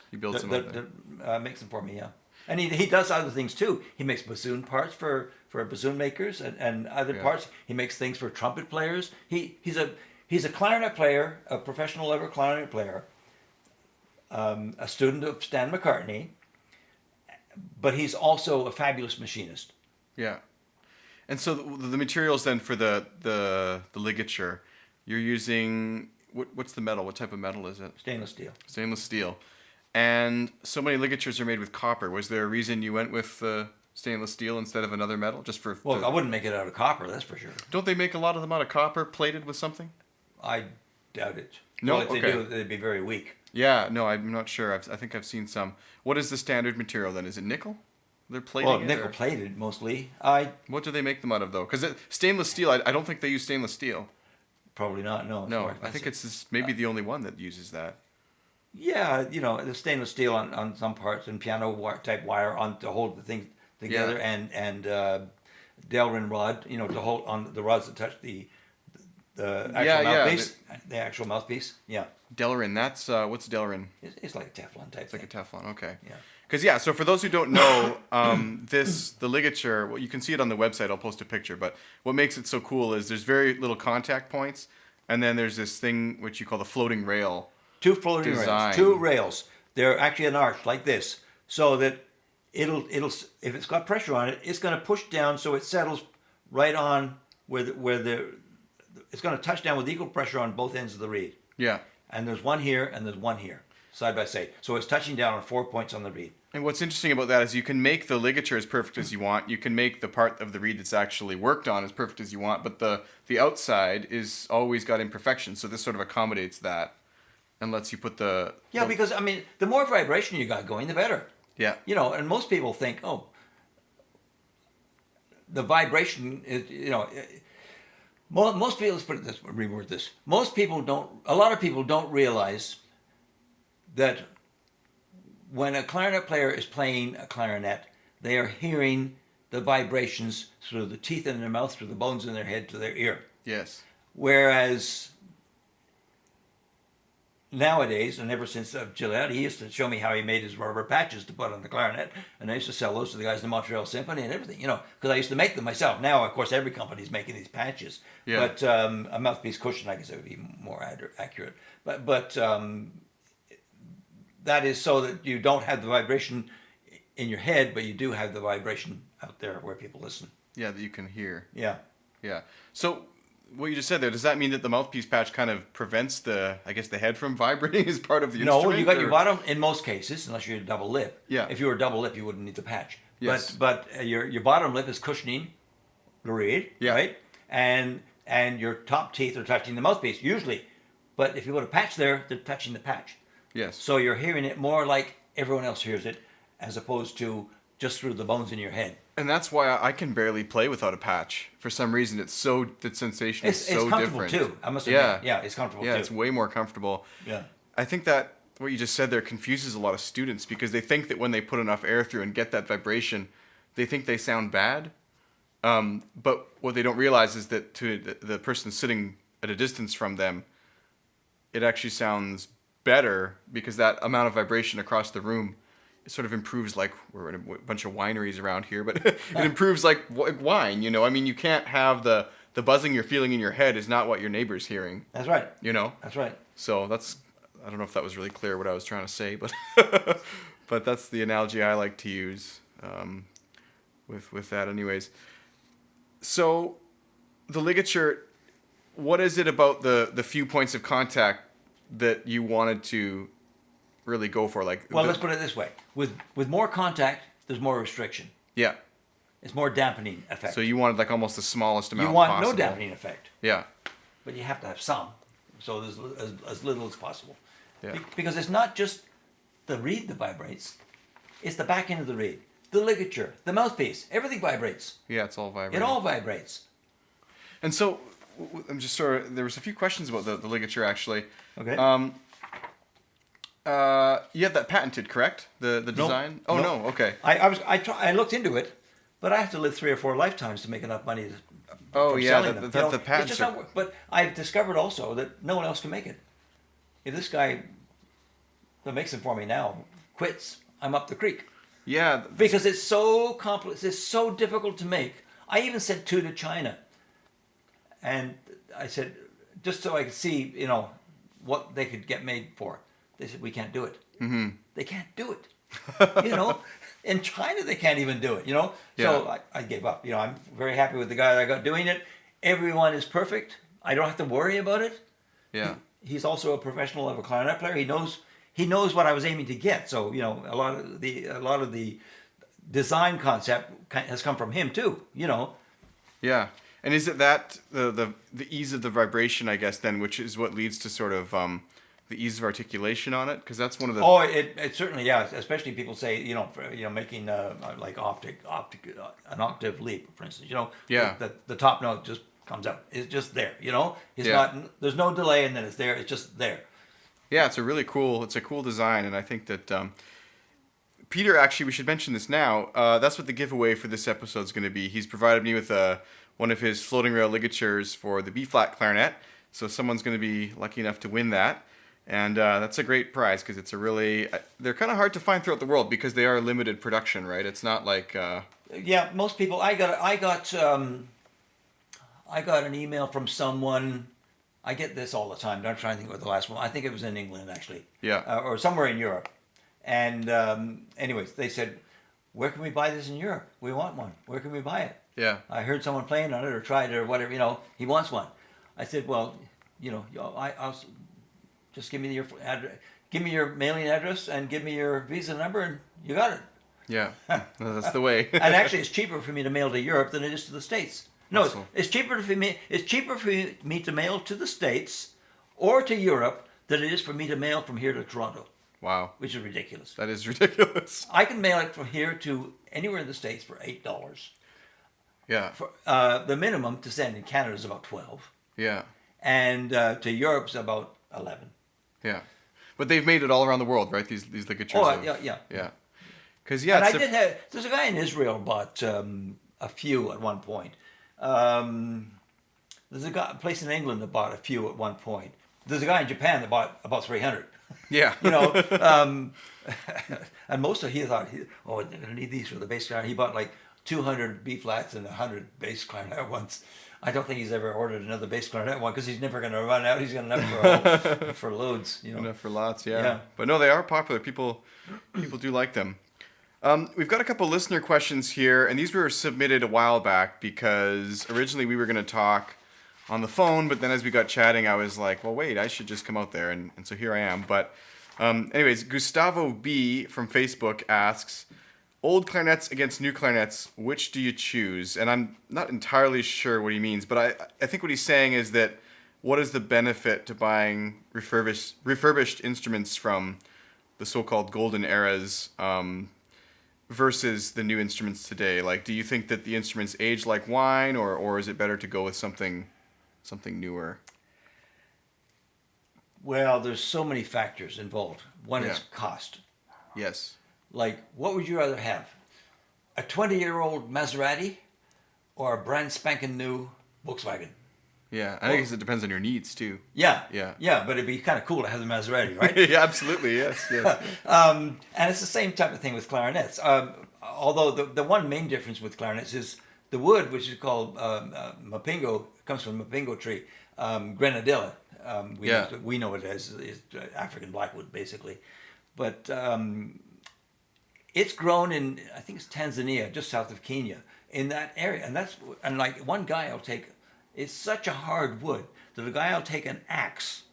Speaker 1: He builds them out there.
Speaker 2: Makes them for me, yeah. And he does other things too. He makes bassoon parts for bassoon makers and other parts. He makes things for trumpet players. He's a clarinet player, a professional level clarinet player, a student of Stan McCartney, but he's also a fabulous machinist.
Speaker 1: Yeah. And so the materials then for the ligature, you're using what's the metal? What type of metal is it?
Speaker 2: Stainless steel.
Speaker 1: Stainless steel. And so many ligatures are made with copper. Was there a reason you went with stainless steel instead of another metal? Just for
Speaker 2: I wouldn't make it out of copper, that's for sure.
Speaker 1: Don't they make a lot of them out of copper plated with something?
Speaker 2: I doubt it.
Speaker 1: No,
Speaker 2: well, if
Speaker 1: okay.
Speaker 2: they do, they'd be very weak.
Speaker 1: Yeah, no, I'm not sure. I think I've seen some. What is the standard material then? Is it nickel? They're plating it?
Speaker 2: Nickel plated mostly.
Speaker 1: What do they make them out of though? Because stainless steel, I don't think they use stainless steel.
Speaker 2: Probably not. No.
Speaker 1: No, I think it's maybe the only one that uses that.
Speaker 2: Yeah, the stainless steel on some parts and piano type wire to hold the thing together, and Delrin rod, to hold on the rods that touch the actual mouthpiece, the actual mouthpiece. Yeah.
Speaker 1: Delrin, that's what's Delrin?
Speaker 2: It's like a Teflon type.
Speaker 1: It's like a Teflon. Okay.
Speaker 2: Yeah.
Speaker 1: Because so for those who don't know, the ligature, well, you can see it on the website. I'll post a picture. But what makes it so cool is there's very little contact points, and then there's this thing which you call the floating rail.
Speaker 2: 2 floating rails. 2 rails. They're actually an arch like this, so that it'll if it's got pressure on it, it's going to push down so it settles right on where it's going to touch down with equal pressure on both ends of the reed.
Speaker 1: Yeah.
Speaker 2: And there's one here and there's one here, side by side. So it's touching down on 4 points on the reed.
Speaker 1: And what's interesting about that is you can make the ligature as perfect as you want. You can make the part of the reed that's actually worked on as perfect as you want, but the outside is always got imperfections. So this sort of accommodates that and lets you put the...
Speaker 2: Yeah, because, the more vibration you got going, the better.
Speaker 1: Yeah.
Speaker 2: And most people think, the vibration is, most people, let's put it this, reword this. A lot of people don't realize that when a clarinet player is playing a clarinet, they are hearing the vibrations through the teeth in their mouth, through the bones in their head, to their ear.
Speaker 1: Yes.
Speaker 2: Whereas nowadays, and ever since Gillette, he used to show me how he made his rubber patches to put on the clarinet, and I used to sell those to the guys in the Montreal Symphony and everything, because I used to make them myself. Now, of course, every company's making these patches, but a mouthpiece cushion, I guess it would be more accurate. But that is so that you don't have the vibration in your head, but you do have the vibration out there where people listen.
Speaker 1: Yeah, that you can hear.
Speaker 2: Yeah.
Speaker 1: Yeah. So what you just said there, does that mean that the mouthpiece patch kind of prevents the head from vibrating as part of the instrument?
Speaker 2: No, you got your bottom, in most cases, unless you're a double lip.
Speaker 1: Yeah.
Speaker 2: If you were a double lip, you wouldn't need the patch.
Speaker 1: Yes.
Speaker 2: But your bottom lip is cushioning the reed, right? And your top teeth are touching the mouthpiece, usually. But if you put a patch there, they're touching the patch.
Speaker 1: Yes.
Speaker 2: So you're hearing it more like everyone else hears it, as opposed to just through the bones in your head.
Speaker 1: And that's why I can barely play without a patch. For some reason, the sensation is so different.
Speaker 2: It's comfortable too. I must admit. Yeah, it's comfortable too.
Speaker 1: Yeah, it's way more comfortable.
Speaker 2: Yeah.
Speaker 1: I think that what you just said there confuses a lot of students because they think that when they put enough air through and get that vibration, they think they sound bad. But what they don't realize is that to the person sitting at a distance from them, it actually sounds better because that amount of vibration across the room sort of improves, like, we're in a bunch of wineries around here, but it improves like wine, I mean, you can't have the buzzing you're feeling in your head is not what your neighbor's hearing.
Speaker 2: That's right.
Speaker 1: That's
Speaker 2: right.
Speaker 1: So I don't know if that was really clear what I was trying to say, but but that's the analogy I like to use with that anyways. So the ligature, what is it about the few points of contact that you wanted to really go for?
Speaker 2: Well, let's put it this way. With more contact, there's more restriction.
Speaker 1: Yeah.
Speaker 2: It's more dampening effect.
Speaker 1: So you wanted like almost the smallest amount
Speaker 2: possible. You
Speaker 1: possible.
Speaker 2: want no dampening effect.
Speaker 1: Yeah.
Speaker 2: But you have to have some. So there's as little as possible.
Speaker 1: Yeah.
Speaker 2: Because it's not just the reed that vibrates. It's the back end of the reed. The ligature, the mouthpiece, everything vibrates.
Speaker 1: Yeah, it's all vibrating.
Speaker 2: It all vibrates.
Speaker 1: And so I'm just there was a few questions about the ligature actually.
Speaker 2: Okay.
Speaker 1: You have that patented, correct? The design?
Speaker 2: Nope.
Speaker 1: Oh, no, okay.
Speaker 2: I looked into it, but I have to live 3 or 4 lifetimes to make enough money from selling them.
Speaker 1: The patent.
Speaker 2: It's just not, but I've discovered also that no one else can make it. If this guy that makes them for me now quits, I'm up the creek.
Speaker 1: Yeah.
Speaker 2: Because it's so complex, it's so difficult to make. I even sent 2 to China. And I said, just so I could see, what they could get made for. They said, we can't do it.
Speaker 1: Mm-hmm.
Speaker 2: They can't do it. In China, they can't even do it,
Speaker 1: Yeah.
Speaker 2: So I gave up. I'm very happy with the guy that I got doing it. Everyone is perfect. I don't have to worry about it.
Speaker 1: Yeah.
Speaker 2: He's also a professional of a clarinet player. He knows what I was aiming to get. So, a lot of the design concept has come from him too,
Speaker 1: Yeah. And is it that the ease of the vibration, I guess, then, which is what leads to sort of the ease of articulation on it? Because that's one of the...
Speaker 2: Oh, it certainly, yeah. Especially people say, making like an octave leap, for instance.
Speaker 1: Yeah.
Speaker 2: The top note just comes out. It's just there. It's
Speaker 1: Yeah.
Speaker 2: not. There's no delay, and then it's there. It's just there.
Speaker 1: Yeah, it's a cool design, and I think that Peter, actually, we should mention this now. That's what the giveaway for this episode is going to be. He's provided me with one of his floating rail ligatures for the B-flat clarinet, so someone's going to be lucky enough to win that. And that's a great prize because it's they're kind of hard to find throughout the world because they are limited production, right? It's not like...
Speaker 2: Yeah, most people... I got an email from someone... I get this all the time. I'm trying to think what the last one... I think it was in England, actually.
Speaker 1: Yeah.
Speaker 2: Or somewhere in Europe. And anyways, they said, where can we buy this in Europe? We want one. Where can we buy it?
Speaker 1: Yeah.
Speaker 2: I heard someone playing on it or tried it or whatever, he wants one. I said, well, I'll just give me your address, give me your mailing address and give me your visa number and you got it.
Speaker 1: Yeah, that's the way.
Speaker 2: And actually it's cheaper for me to mail to Europe than it is to the States. No, it's cheaper for me to mail to the States or to Europe than it is for me to mail from here to Toronto.
Speaker 1: Wow.
Speaker 2: Which is ridiculous.
Speaker 1: That is ridiculous.
Speaker 2: I can mail it from here to anywhere in the States for $8.
Speaker 1: Yeah.
Speaker 2: For, the minimum to send in Canada is about $12.
Speaker 1: Yeah.
Speaker 2: And to Europe's about $11.
Speaker 1: Yeah. But they've made it all around the world, right? These ligatures. Yeah. Because
Speaker 2: And there's a guy in Israel bought a few at one point. There's a place in England that bought a few at one point. There's a guy in Japan that bought about 300.
Speaker 1: Yeah.
Speaker 2: And most of he thought, they're going to need these for the bass clarinet. He bought like 200 B flats and 100 bass clarinet ones. I don't think he's ever ordered another bass clarinet one because he's never going to run out. He's got enough for loads.
Speaker 1: Enough for lots, yeah. But no, they are popular. People do like them. We've got a couple listener questions here, and these were submitted a while back because originally we were going to talk on the phone, but then as we got chatting, I was like, well, wait, I should just come out there, and so here I am. But anyways, Gustavo B. from Facebook asks, old clarinets against new clarinets, which do you choose? And I'm not entirely sure what he means, but I think what he's saying is that what is the benefit to buying refurbished instruments from the so-called golden eras versus the new instruments today? Like, do you think that the instruments age like wine, or is it better to go with something newer?
Speaker 2: Well, there's so many factors involved. One is cost.
Speaker 1: Yes.
Speaker 2: Like, what would you rather have? A 20-year-old Maserati or a brand spanking new Volkswagen?
Speaker 1: Yeah, I guess it depends on your needs too.
Speaker 2: Yeah, but it'd be kind of cool to have the Maserati, right?
Speaker 1: Yeah, absolutely, yes.
Speaker 2: And it's the same type of thing with clarinets. Although the one main difference with clarinets is the wood, which is called mapingo, comes from mapingo tree, grenadilla. We know it as African blackwood, basically. But it's grown in, I think it's Tanzania, just south of Kenya, in that area. And like one guy will take, it's such a hard wood that a guy will take an axe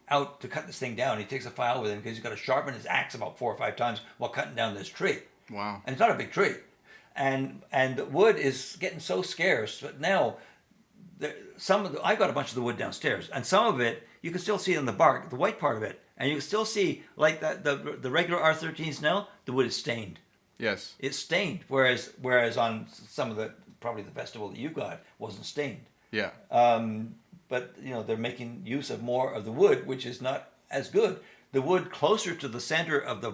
Speaker 2: out to cut this thing down. He takes a file with him because he's got to sharpen his axe about 4 or 5 times while cutting down this tree.
Speaker 1: Wow.
Speaker 2: And it's not a big tree. And wood is getting so scarce, but now I've got a bunch of the wood downstairs, and some of it you can still see on the bark, the white part of it, and you can still see like that the regular R13s now, the wood is stained.
Speaker 1: Yes.
Speaker 2: It's stained, whereas on some of probably the festival that you got wasn't stained.
Speaker 1: Yeah.
Speaker 2: But they're making use of more of the wood, which is not as good. The wood closer to the center of the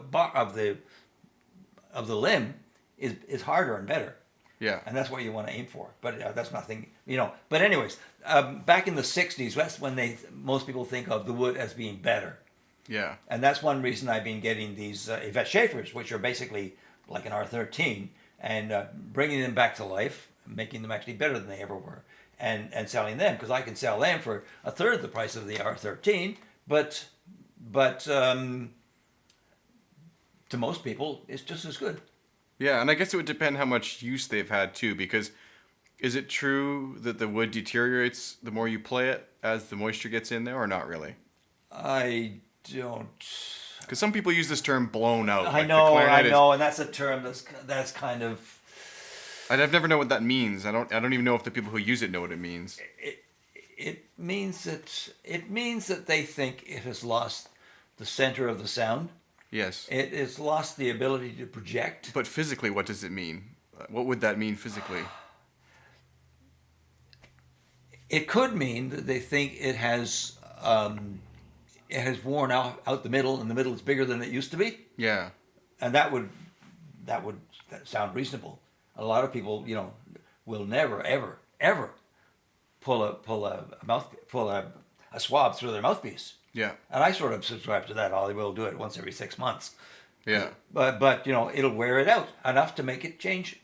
Speaker 2: limb is harder and better.
Speaker 1: Yeah.
Speaker 2: And that's what you want to aim for. But that's nothing, But anyways, back in the 60s, that's when most people think of the wood as being better.
Speaker 1: Yeah.
Speaker 2: And that's one reason I've been getting these Yvette Schaefers, which are basically like an R13, and bringing them back to life, making them actually better than they ever were, and selling them, because I can sell them for a third of the price of the R13, but to most people, it's just as good.
Speaker 1: Yeah, and I guess it would depend how much use they've had too, because is it true that the wood deteriorates the more you play it as the moisture gets in there, or not really?
Speaker 2: I don't.
Speaker 1: Because some people use this term blown out.
Speaker 2: I know, and that's a term that's kind of.
Speaker 1: I've never know what that means. I don't even know if the people who use it know what it means.
Speaker 2: It means that they think it has lost the center of the sound.
Speaker 1: Yes.
Speaker 2: It has lost the ability to project.
Speaker 1: But physically, what does it mean? What would that mean physically?
Speaker 2: It could mean that they think it has worn out the middle, and the middle is bigger than it used to be. Yeah. And that would sound reasonable. A lot of people, will never ever pull a swab through their mouthpiece. Yeah. And I sort of subscribe to that. I will do it once every 6 months. Yeah. But it'll wear it out enough to make it change.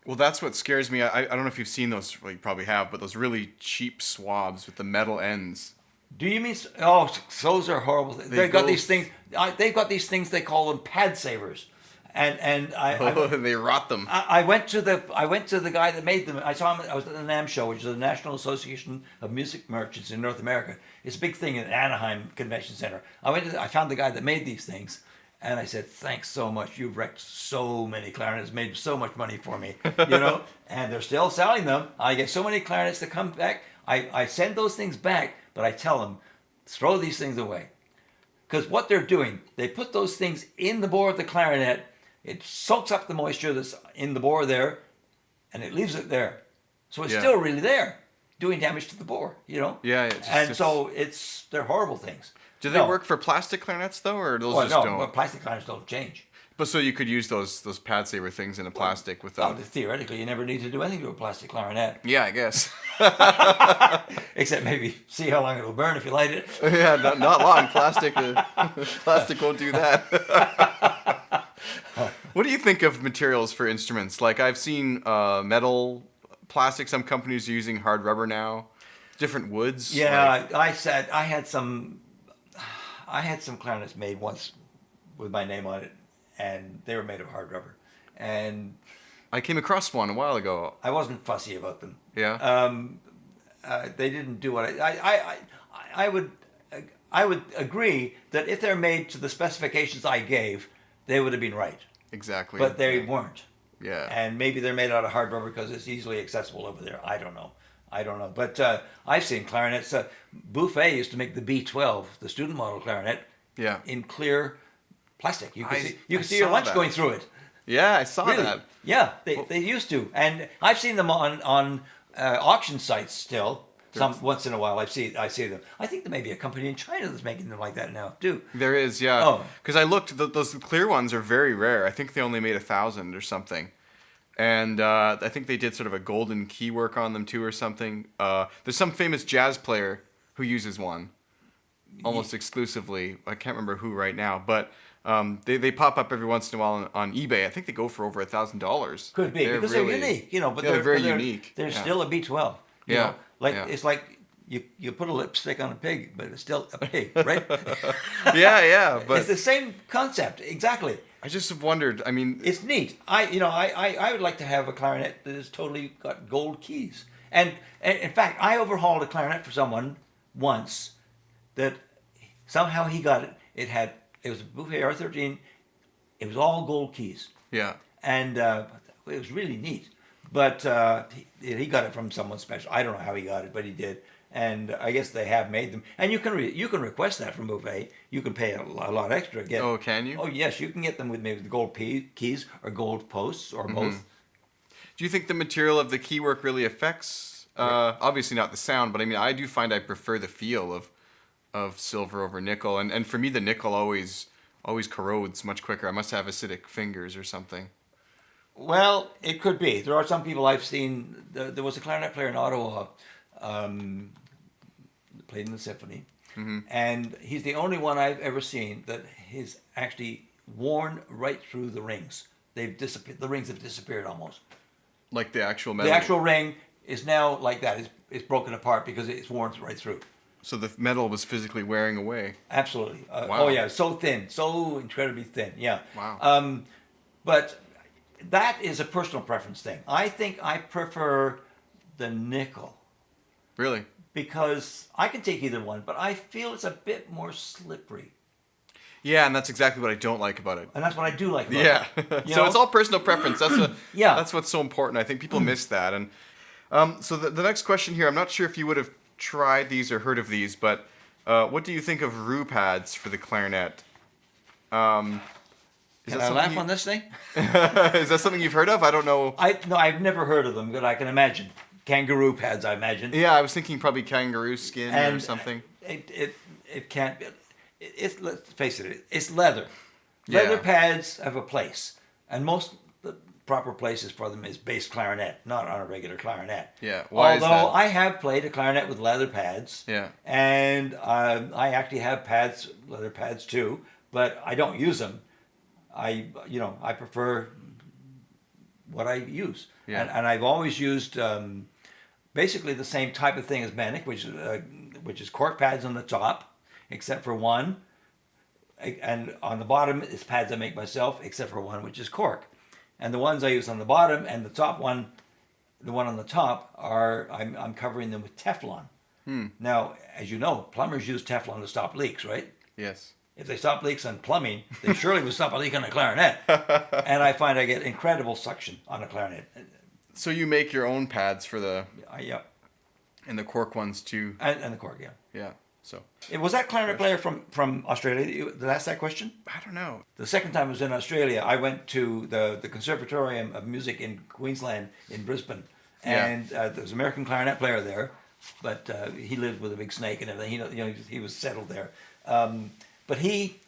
Speaker 1: Well, that's what scares me. I don't know if you've seen those. Well, you probably have, but those really cheap swabs with the metal ends.
Speaker 2: Do you mean? Oh, those are horrible. They've got these things. They've got these things. They call them pad savers. And
Speaker 1: they rot them.
Speaker 2: I went to the guy that made them. I saw him. I was at the NAMM show, which is the National Association of Music Merchants in North America. It's a big thing at Anaheim Convention Center. I found the guy that made these things, and I said, "Thanks so much. You've wrecked so many clarinets, made so much money for me, And they're still selling them. I get so many clarinets that come back. I send those things back, but I tell them, throw these things away, because what they're doing, they put those things in the bore of the clarinet. It soaks up the moisture that's in the bore there, and it leaves it there. So it's still really there. doing damage to the bore, you know?
Speaker 1: Yeah,
Speaker 2: So they're horrible things.
Speaker 1: Do they work for plastic clarinets though, or those just don't?
Speaker 2: No, plastic clarinets don't change.
Speaker 1: But so you could use those pad saver things in a plastic without.
Speaker 2: Well, theoretically, you never need to do anything to a plastic clarinet.
Speaker 1: Yeah, I guess.
Speaker 2: Except maybe see how long it'll burn if you light it.
Speaker 1: Yeah, not long. Plastic won't do that. What do you think of materials for instruments? Like I've seen metal, plastic. Some companies are using hard rubber now. Different woods.
Speaker 2: Yeah, I had some clarinets made once with my name on it, and they were made of hard rubber. And
Speaker 1: I came across one a while ago.
Speaker 2: I wasn't fussy about them.
Speaker 1: Yeah.
Speaker 2: They didn't do what I would agree that if they're made to the specifications I gave, they would have been right.
Speaker 1: Exactly.
Speaker 2: But they weren't.
Speaker 1: Yeah.
Speaker 2: And maybe they're made out of hard rubber because it's easily accessible over there. I don't know. But I've seen clarinets. Buffet used to make the B12, the student model clarinet, in clear plastic. You can see your lunch going through it.
Speaker 1: Yeah, I saw that.
Speaker 2: Yeah, they used to. And I've seen them on auction sites still. Once in a while I see them. I think there may be a company in China that's making them like that now too.
Speaker 1: There is, yeah.
Speaker 2: Oh.
Speaker 1: Because I looked, those clear ones are very rare. I think they only made 1,000 or something. And I think they did sort of a golden keywork on them too or something. There's some famous jazz player who uses one almost exclusively. I can't remember who right now, but they pop up every once in a while on eBay. I think they go for over $1,000.
Speaker 2: Could be because they're unique, you know. But
Speaker 1: they're very unique.
Speaker 2: They're still a B12. You know? It's like you put a lipstick on a pig, but it's still a pig, right?
Speaker 1: yeah. But
Speaker 2: it's the same concept exactly.
Speaker 1: I just have wondered. I mean,
Speaker 2: it's neat. I would like to have a clarinet that has totally got gold keys. And in fact, I overhauled a clarinet for someone once that somehow he got it. It was a Buffet R13. It was all gold keys.
Speaker 1: Yeah.
Speaker 2: And it was really neat. But he got it from someone special. I don't know how he got it, but he did. And I guess they have made them. And you can request that from Buffet. You can pay a lot extra.
Speaker 1: Oh, can you?
Speaker 2: Oh, yes. You can get them with maybe the gold keys or gold posts or both.
Speaker 1: Do you think the material of the keywork really affects, obviously not the sound, but I mean, I do find I prefer the feel of silver over nickel. And for me, the nickel always corrodes much quicker. I must have acidic fingers or something.
Speaker 2: Well, it could be. There are some people I've seen. There was a clarinet player in Ottawa, played in the symphony, and he's the only one I've ever seen that is actually worn right through the rings. They've disappeared. The rings have disappeared almost.
Speaker 1: Like the actual metal.
Speaker 2: The actual ring is now like that. It's broken apart because it's worn right through.
Speaker 1: So the metal was physically wearing away.
Speaker 2: Absolutely.
Speaker 1: Wow.
Speaker 2: Oh yeah, so thin, so incredibly thin. Yeah.
Speaker 1: Wow.
Speaker 2: But that is a personal preference thing. I think I prefer the nickel.
Speaker 1: Really?
Speaker 2: Because I can take either one, but I feel it's a bit more slippery.
Speaker 1: Yeah, and that's exactly what I don't like about it.
Speaker 2: And that's what I do like about it.
Speaker 1: So it's all personal preference. That's what's so important. I think people miss that. And so the next question here, I'm not sure if you would have tried these or heard of these, but what do you think of roux pads for the clarinet?
Speaker 2: Can I laugh on this thing?
Speaker 1: Is that something you've heard of? I don't know.
Speaker 2: No, I've never heard of them, but I can imagine. Kangaroo pads, I imagine.
Speaker 1: Yeah, I was thinking probably kangaroo skin or something.
Speaker 2: It can't be. Let's face it, it's leather. Leather pads have a place, and most the proper places for them is bass clarinet, not on a regular clarinet.
Speaker 1: Yeah. Why is that?
Speaker 2: Although I have played a clarinet with leather pads.
Speaker 1: Yeah.
Speaker 2: And I actually have leather pads too, but I don't use them. I prefer what I use.
Speaker 1: Yeah.
Speaker 2: And I've always used basically the same type of thing as Manic, which is cork pads on the top, except for one. And on the bottom is pads I make myself, except for one, which is cork. And the ones I use on the bottom and the top one, the one on the top, I'm covering them with Teflon. Now, as you know, plumbers use Teflon to stop leaks, right?
Speaker 1: Yes.
Speaker 2: If they stop leaks on plumbing, they surely would stop a leak on a clarinet. And I find I get incredible suction on a clarinet.
Speaker 1: So you make your own pads for the...
Speaker 2: Yeah.
Speaker 1: And the cork ones too.
Speaker 2: And the cork, yeah.
Speaker 1: Yeah. So.
Speaker 2: Was that clarinet player from Australia that asked that question?
Speaker 1: I don't know.
Speaker 2: The second time I was in Australia, I went to the Conservatorium of Music in Queensland in Brisbane. And there was an American clarinet player there but he lived with a big snake and everything. He was settled there. But he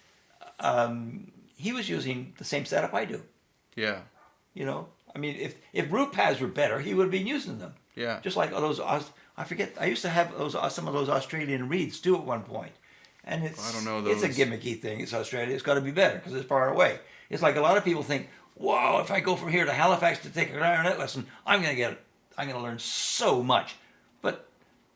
Speaker 2: was using the same setup I do.
Speaker 1: Yeah.
Speaker 2: I mean, if root pads were better, he would have been using them.
Speaker 1: Yeah.
Speaker 2: Just like those, I forget. I used to have some of those Australian reeds too at one point, and
Speaker 1: I don't know those.
Speaker 2: It's a gimmicky thing. It's Australia. It's got to be better because it's far away. It's like a lot of people think, "Wow, if I go from here to Halifax to take a clarinet lesson, I'm gonna learn so much," but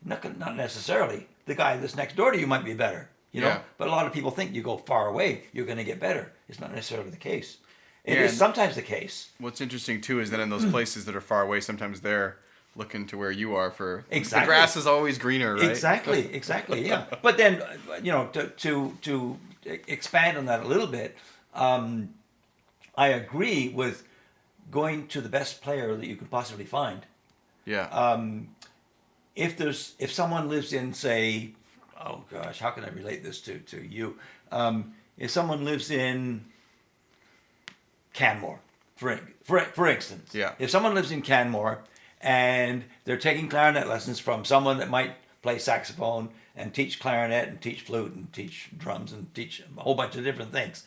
Speaker 2: not necessarily. The guy that's next door to you might be better.
Speaker 1: Yeah.
Speaker 2: But a lot of people think you go far away, you're going to get better. It's not necessarily the case. It
Speaker 1: Yeah,
Speaker 2: is sometimes the case.
Speaker 1: What's interesting too is that in those places that are far away, sometimes they're looking to where you are for.
Speaker 2: Exactly.
Speaker 1: The grass is always greener, right?
Speaker 2: Exactly. Yeah. But then, to expand on that a little bit, I agree with going to the best player that you could possibly find.
Speaker 1: Yeah.
Speaker 2: If someone lives in, say, oh gosh, how can I relate this to you? If someone lives in Canmore, for instance,
Speaker 1: Yeah.
Speaker 2: If someone lives in Canmore and they're taking clarinet lessons from someone that might play saxophone and teach clarinet and teach flute and teach drums and teach a whole bunch of different things,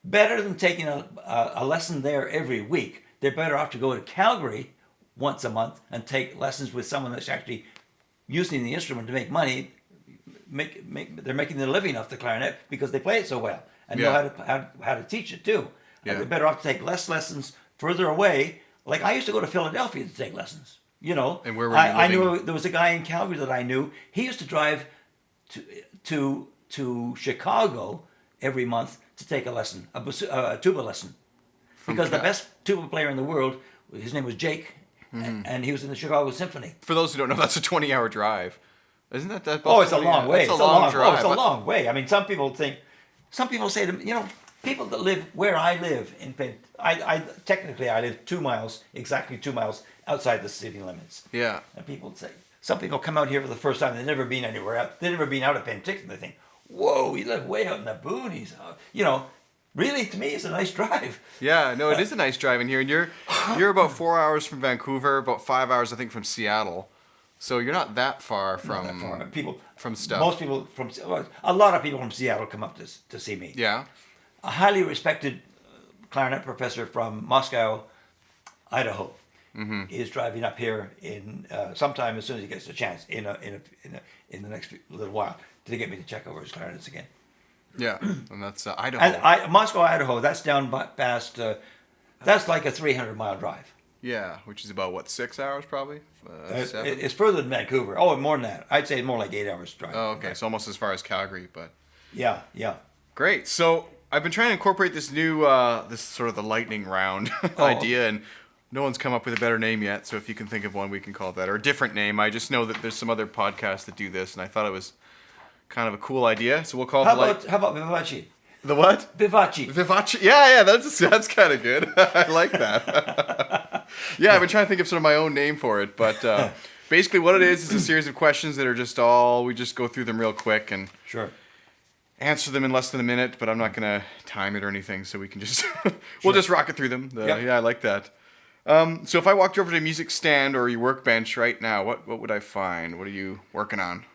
Speaker 2: better than taking a lesson there every week, they're better off to go to Calgary once a month and take lessons with someone that's actually using the instrument to make money. They're making their living off the clarinet because they play it so well and know how to teach it too.
Speaker 1: Yeah.
Speaker 2: And they're better off to take less lessons further away. Like I used to go to Philadelphia to take lessons.
Speaker 1: And where were you
Speaker 2: I
Speaker 1: living?
Speaker 2: knew there was a guy in Calgary that I knew. He used to drive to Chicago every month to take a lesson, a tuba lesson, because the best tuba player in the world, his name was Jake, and he was in the Chicago Symphony.
Speaker 1: For those who don't know, that's a 20-hour drive. Isn't that?
Speaker 2: Oh, it's a long way.
Speaker 1: It's a long drive.
Speaker 2: It's a long way. I mean, some people say to me, people that live where I live in technically I live exactly 2 miles outside the city limits.
Speaker 1: Yeah.
Speaker 2: And some people come out here for the first time. They've never been anywhere else. They've never been out of Penticton. They think, whoa, you live way out in the boonies. Really, to me, it's a nice drive.
Speaker 1: Yeah, no, it is a nice drive in here, and you're about 4 hours from Vancouver, about 5 hours, I think, from Seattle. So you're not that far from from stuff.
Speaker 2: Most people a lot of people from Seattle come up to see me.
Speaker 1: Yeah.
Speaker 2: A highly respected clarinet professor from Moscow, Idaho, is driving up here in sometime as soon as he gets a chance in the next little while to get me to check over his clarinets again.
Speaker 1: Yeah, and that's Idaho.
Speaker 2: And Moscow, Idaho, that's down past. That's like a 300-mile drive.
Speaker 1: Yeah, which is about 6 hours probably. 7?
Speaker 2: It's further than Vancouver. Oh, more than that. I'd say more like 8 hours drive.
Speaker 1: Oh, okay, so almost as far as Calgary, but.
Speaker 2: Yeah.
Speaker 1: Great. So I've been trying to incorporate this new, this sort of the lightning round idea, and no one's come up with a better name yet. So if you can think of one, we can call it that, or a different name. I just know that there's some other podcasts that do this, and I thought it was kind of a cool idea. So we'll call it
Speaker 2: How about Vivace?
Speaker 1: The what?
Speaker 2: Vivace.
Speaker 1: Vivace. Yeah, that's kind of good. I like that. Yeah, I've been trying to think of sort of my own name for it, but basically what it is a series of questions that are we just go through them real quick and answer them in less than a minute, but I'm not going to time it or anything, so we can just, we'll just rocket through them. Yeah, I like that. So if I walked over to a music stand or your workbench right now, what would I find? What are you working on?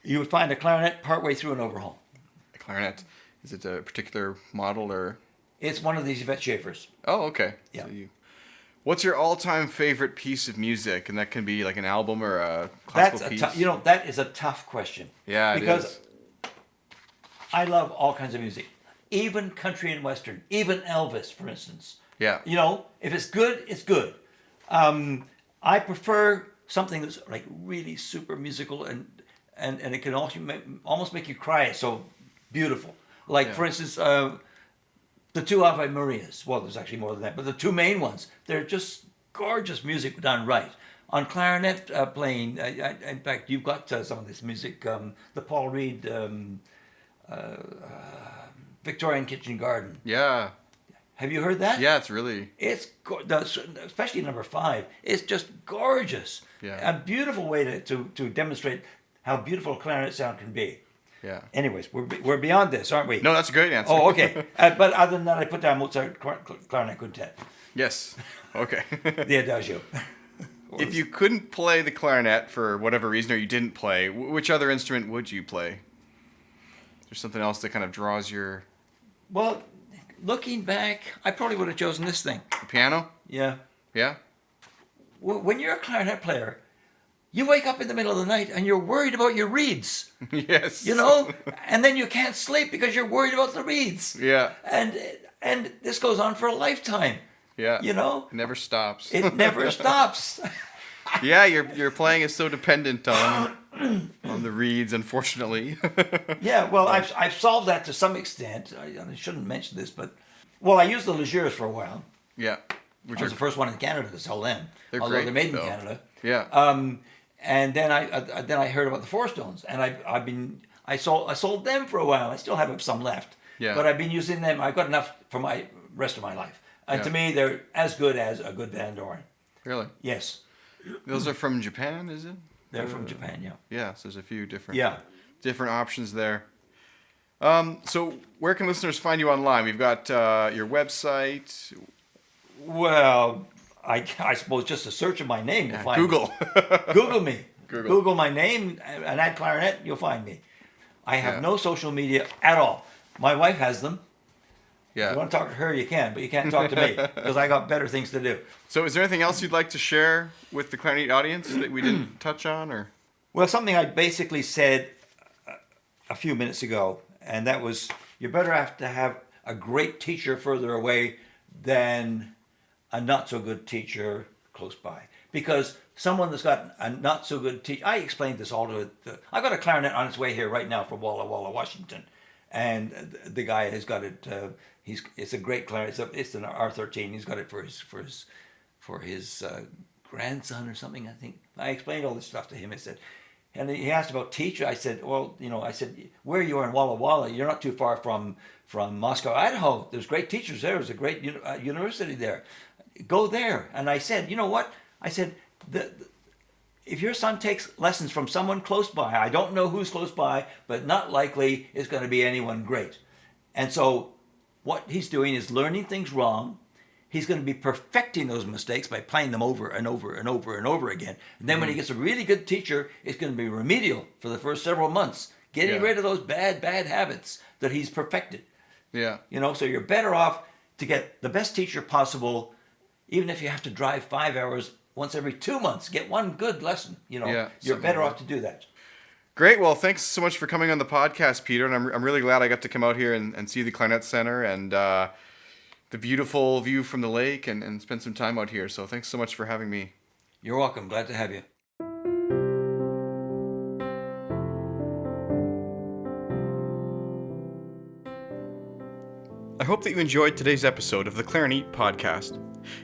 Speaker 2: You would find a clarinet partway through an overhaul.
Speaker 1: A clarinet. Is it a particular model or?
Speaker 2: It's one of these Yvette Schaefer's.
Speaker 1: Oh, okay.
Speaker 2: Yeah.
Speaker 1: So what's your all-time favorite piece of music? And that can be like an album or a classical piece.
Speaker 2: That is a tough question.
Speaker 1: Yeah,
Speaker 2: because I love all kinds of music, even country and western, even Elvis, for instance.
Speaker 1: Yeah.
Speaker 2: If it's good, it's good. I prefer something that's like really super musical and it can also almost make you cry. It's so beautiful. Like, for instance, the two Ave Marias. Well, there's actually more than that, but the two main ones, they're just gorgeous music done right. On clarinet playing, in fact, you've got some of this music, the Paul Reed Victorian Kitchen Garden.
Speaker 1: Yeah.
Speaker 2: Have you heard that?
Speaker 1: Yeah, it's really...
Speaker 2: It's especially number 5. It's just gorgeous.
Speaker 1: Yeah.
Speaker 2: A beautiful way to demonstrate how beautiful a clarinet sound can be.
Speaker 1: Yeah.
Speaker 2: Anyways, we're beyond this, aren't we?
Speaker 1: No, that's a great answer.
Speaker 2: Oh, okay. But other than that, I put down Mozart Clarinet Quintet.
Speaker 1: Yes. Okay.
Speaker 2: The Adagio.
Speaker 1: If you couldn't play the clarinet for whatever reason, or you didn't play, which other instrument would you play? Is there something else that kind of draws your...
Speaker 2: Well, looking back, I probably would have chosen this thing.
Speaker 1: The piano?
Speaker 2: Yeah.
Speaker 1: Yeah?
Speaker 2: When you're a clarinet player, you wake up in the middle of the night and you're worried about your reeds.
Speaker 1: Yes.
Speaker 2: You know? And then you can't sleep because you're worried about the reeds.
Speaker 1: Yeah.
Speaker 2: And this goes on for a lifetime.
Speaker 1: Yeah.
Speaker 2: You know?
Speaker 1: It never stops.
Speaker 2: It never stops.
Speaker 1: Yeah, your playing is so dependent on the reeds, unfortunately.
Speaker 2: Yeah, well, I've solved that to some extent. I shouldn't mention this, but... Well, I used the ligures for a while.
Speaker 1: Yeah.
Speaker 2: I was the first one in Canada to sell them.
Speaker 1: They're
Speaker 2: although
Speaker 1: great,
Speaker 2: they're made in
Speaker 1: though.
Speaker 2: Canada.
Speaker 1: Yeah.
Speaker 2: And then I heard about the Four Stones, and I sold them for a while. I still have some left.
Speaker 1: Yeah.
Speaker 2: But I've been using them. I've got enough for my rest of my life. And
Speaker 1: Yeah.
Speaker 2: to me, they're as good as a good Van Doren.
Speaker 1: Really?
Speaker 2: Yes.
Speaker 1: Those are from Japan, is it?
Speaker 2: They're from Japan, yeah.
Speaker 1: Yeah, so there's a few different options there. So where can listeners find you online? We've got your website.
Speaker 2: Well, I suppose just a search of my name will find
Speaker 1: Google.
Speaker 2: me. Google me.
Speaker 1: Google.
Speaker 2: Google my name and add clarinet, you'll find me. I have
Speaker 1: Yeah.
Speaker 2: no social media at all. My wife has them. If you
Speaker 1: Yeah.
Speaker 2: want to talk to her, you can, but you can't talk to me because I got better things to do.
Speaker 1: So is there anything else you'd like to share with the Clarinet audience that we didn't touch on, or?
Speaker 2: Well, something I basically said a few minutes ago, and that was you're better have to have a great teacher further away than a not so good teacher close by. Because someone that's got a not so good teacher, I explained this all to I got a clarinet on its way here right now from Walla Walla, Washington, and the guy has got it. It's a great clarinet. It's an R13. He's got it for his grandson or something, I think. I explained all this stuff to him. I said, and he asked about teacher. I said, well, where you are in Walla Walla, you're not too far from Moscow, Idaho. There's great teachers there. There's a great university there. Go there. And I said, you know what? I said, if your son takes lessons from someone close by, I don't know who's close by, but not likely is going to be anyone great. And so what he's doing is learning things wrong. He's going to be perfecting those mistakes by playing them over and over and over and over again. And then when he gets a really good teacher, it's going to be remedial for the first several months, getting rid of those bad habits that he's perfected.
Speaker 1: Yeah.
Speaker 2: So you're better off to get the best teacher possible, even if you have to drive 5 hours once every 2 months. Get one good lesson. You're better off to do that.
Speaker 1: Great. Well, thanks so much for coming on the podcast, Peter. And I'm really glad I got to come out here and see the Clarinet Center and the beautiful view from the lake and spend some time out here. So thanks so much for having me.
Speaker 2: You're welcome. Glad to have you.
Speaker 1: I hope that you enjoyed today's episode of the Clarinet Podcast.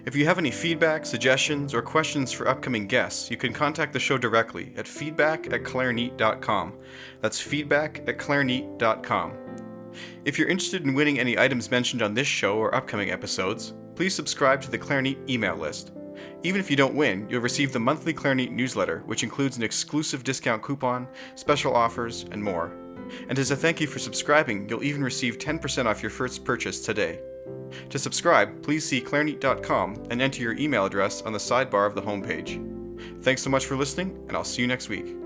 Speaker 1: If you have any feedback, suggestions, or questions for upcoming guests, you can contact the show directly at feedback@clarinet.com. That's feedback@clarinet.com. If you're interested in winning any items mentioned on this show or upcoming episodes, please subscribe to the Clarinet email list. Even if you don't win, you'll receive the monthly Clarinet newsletter, which includes an exclusive discount coupon, special offers, and more. And as a thank you for subscribing, you'll even receive 10% off your first purchase today. To subscribe, please see clarinet.com and enter your email address on the sidebar of the homepage. Thanks so much for listening, and I'll see you next week.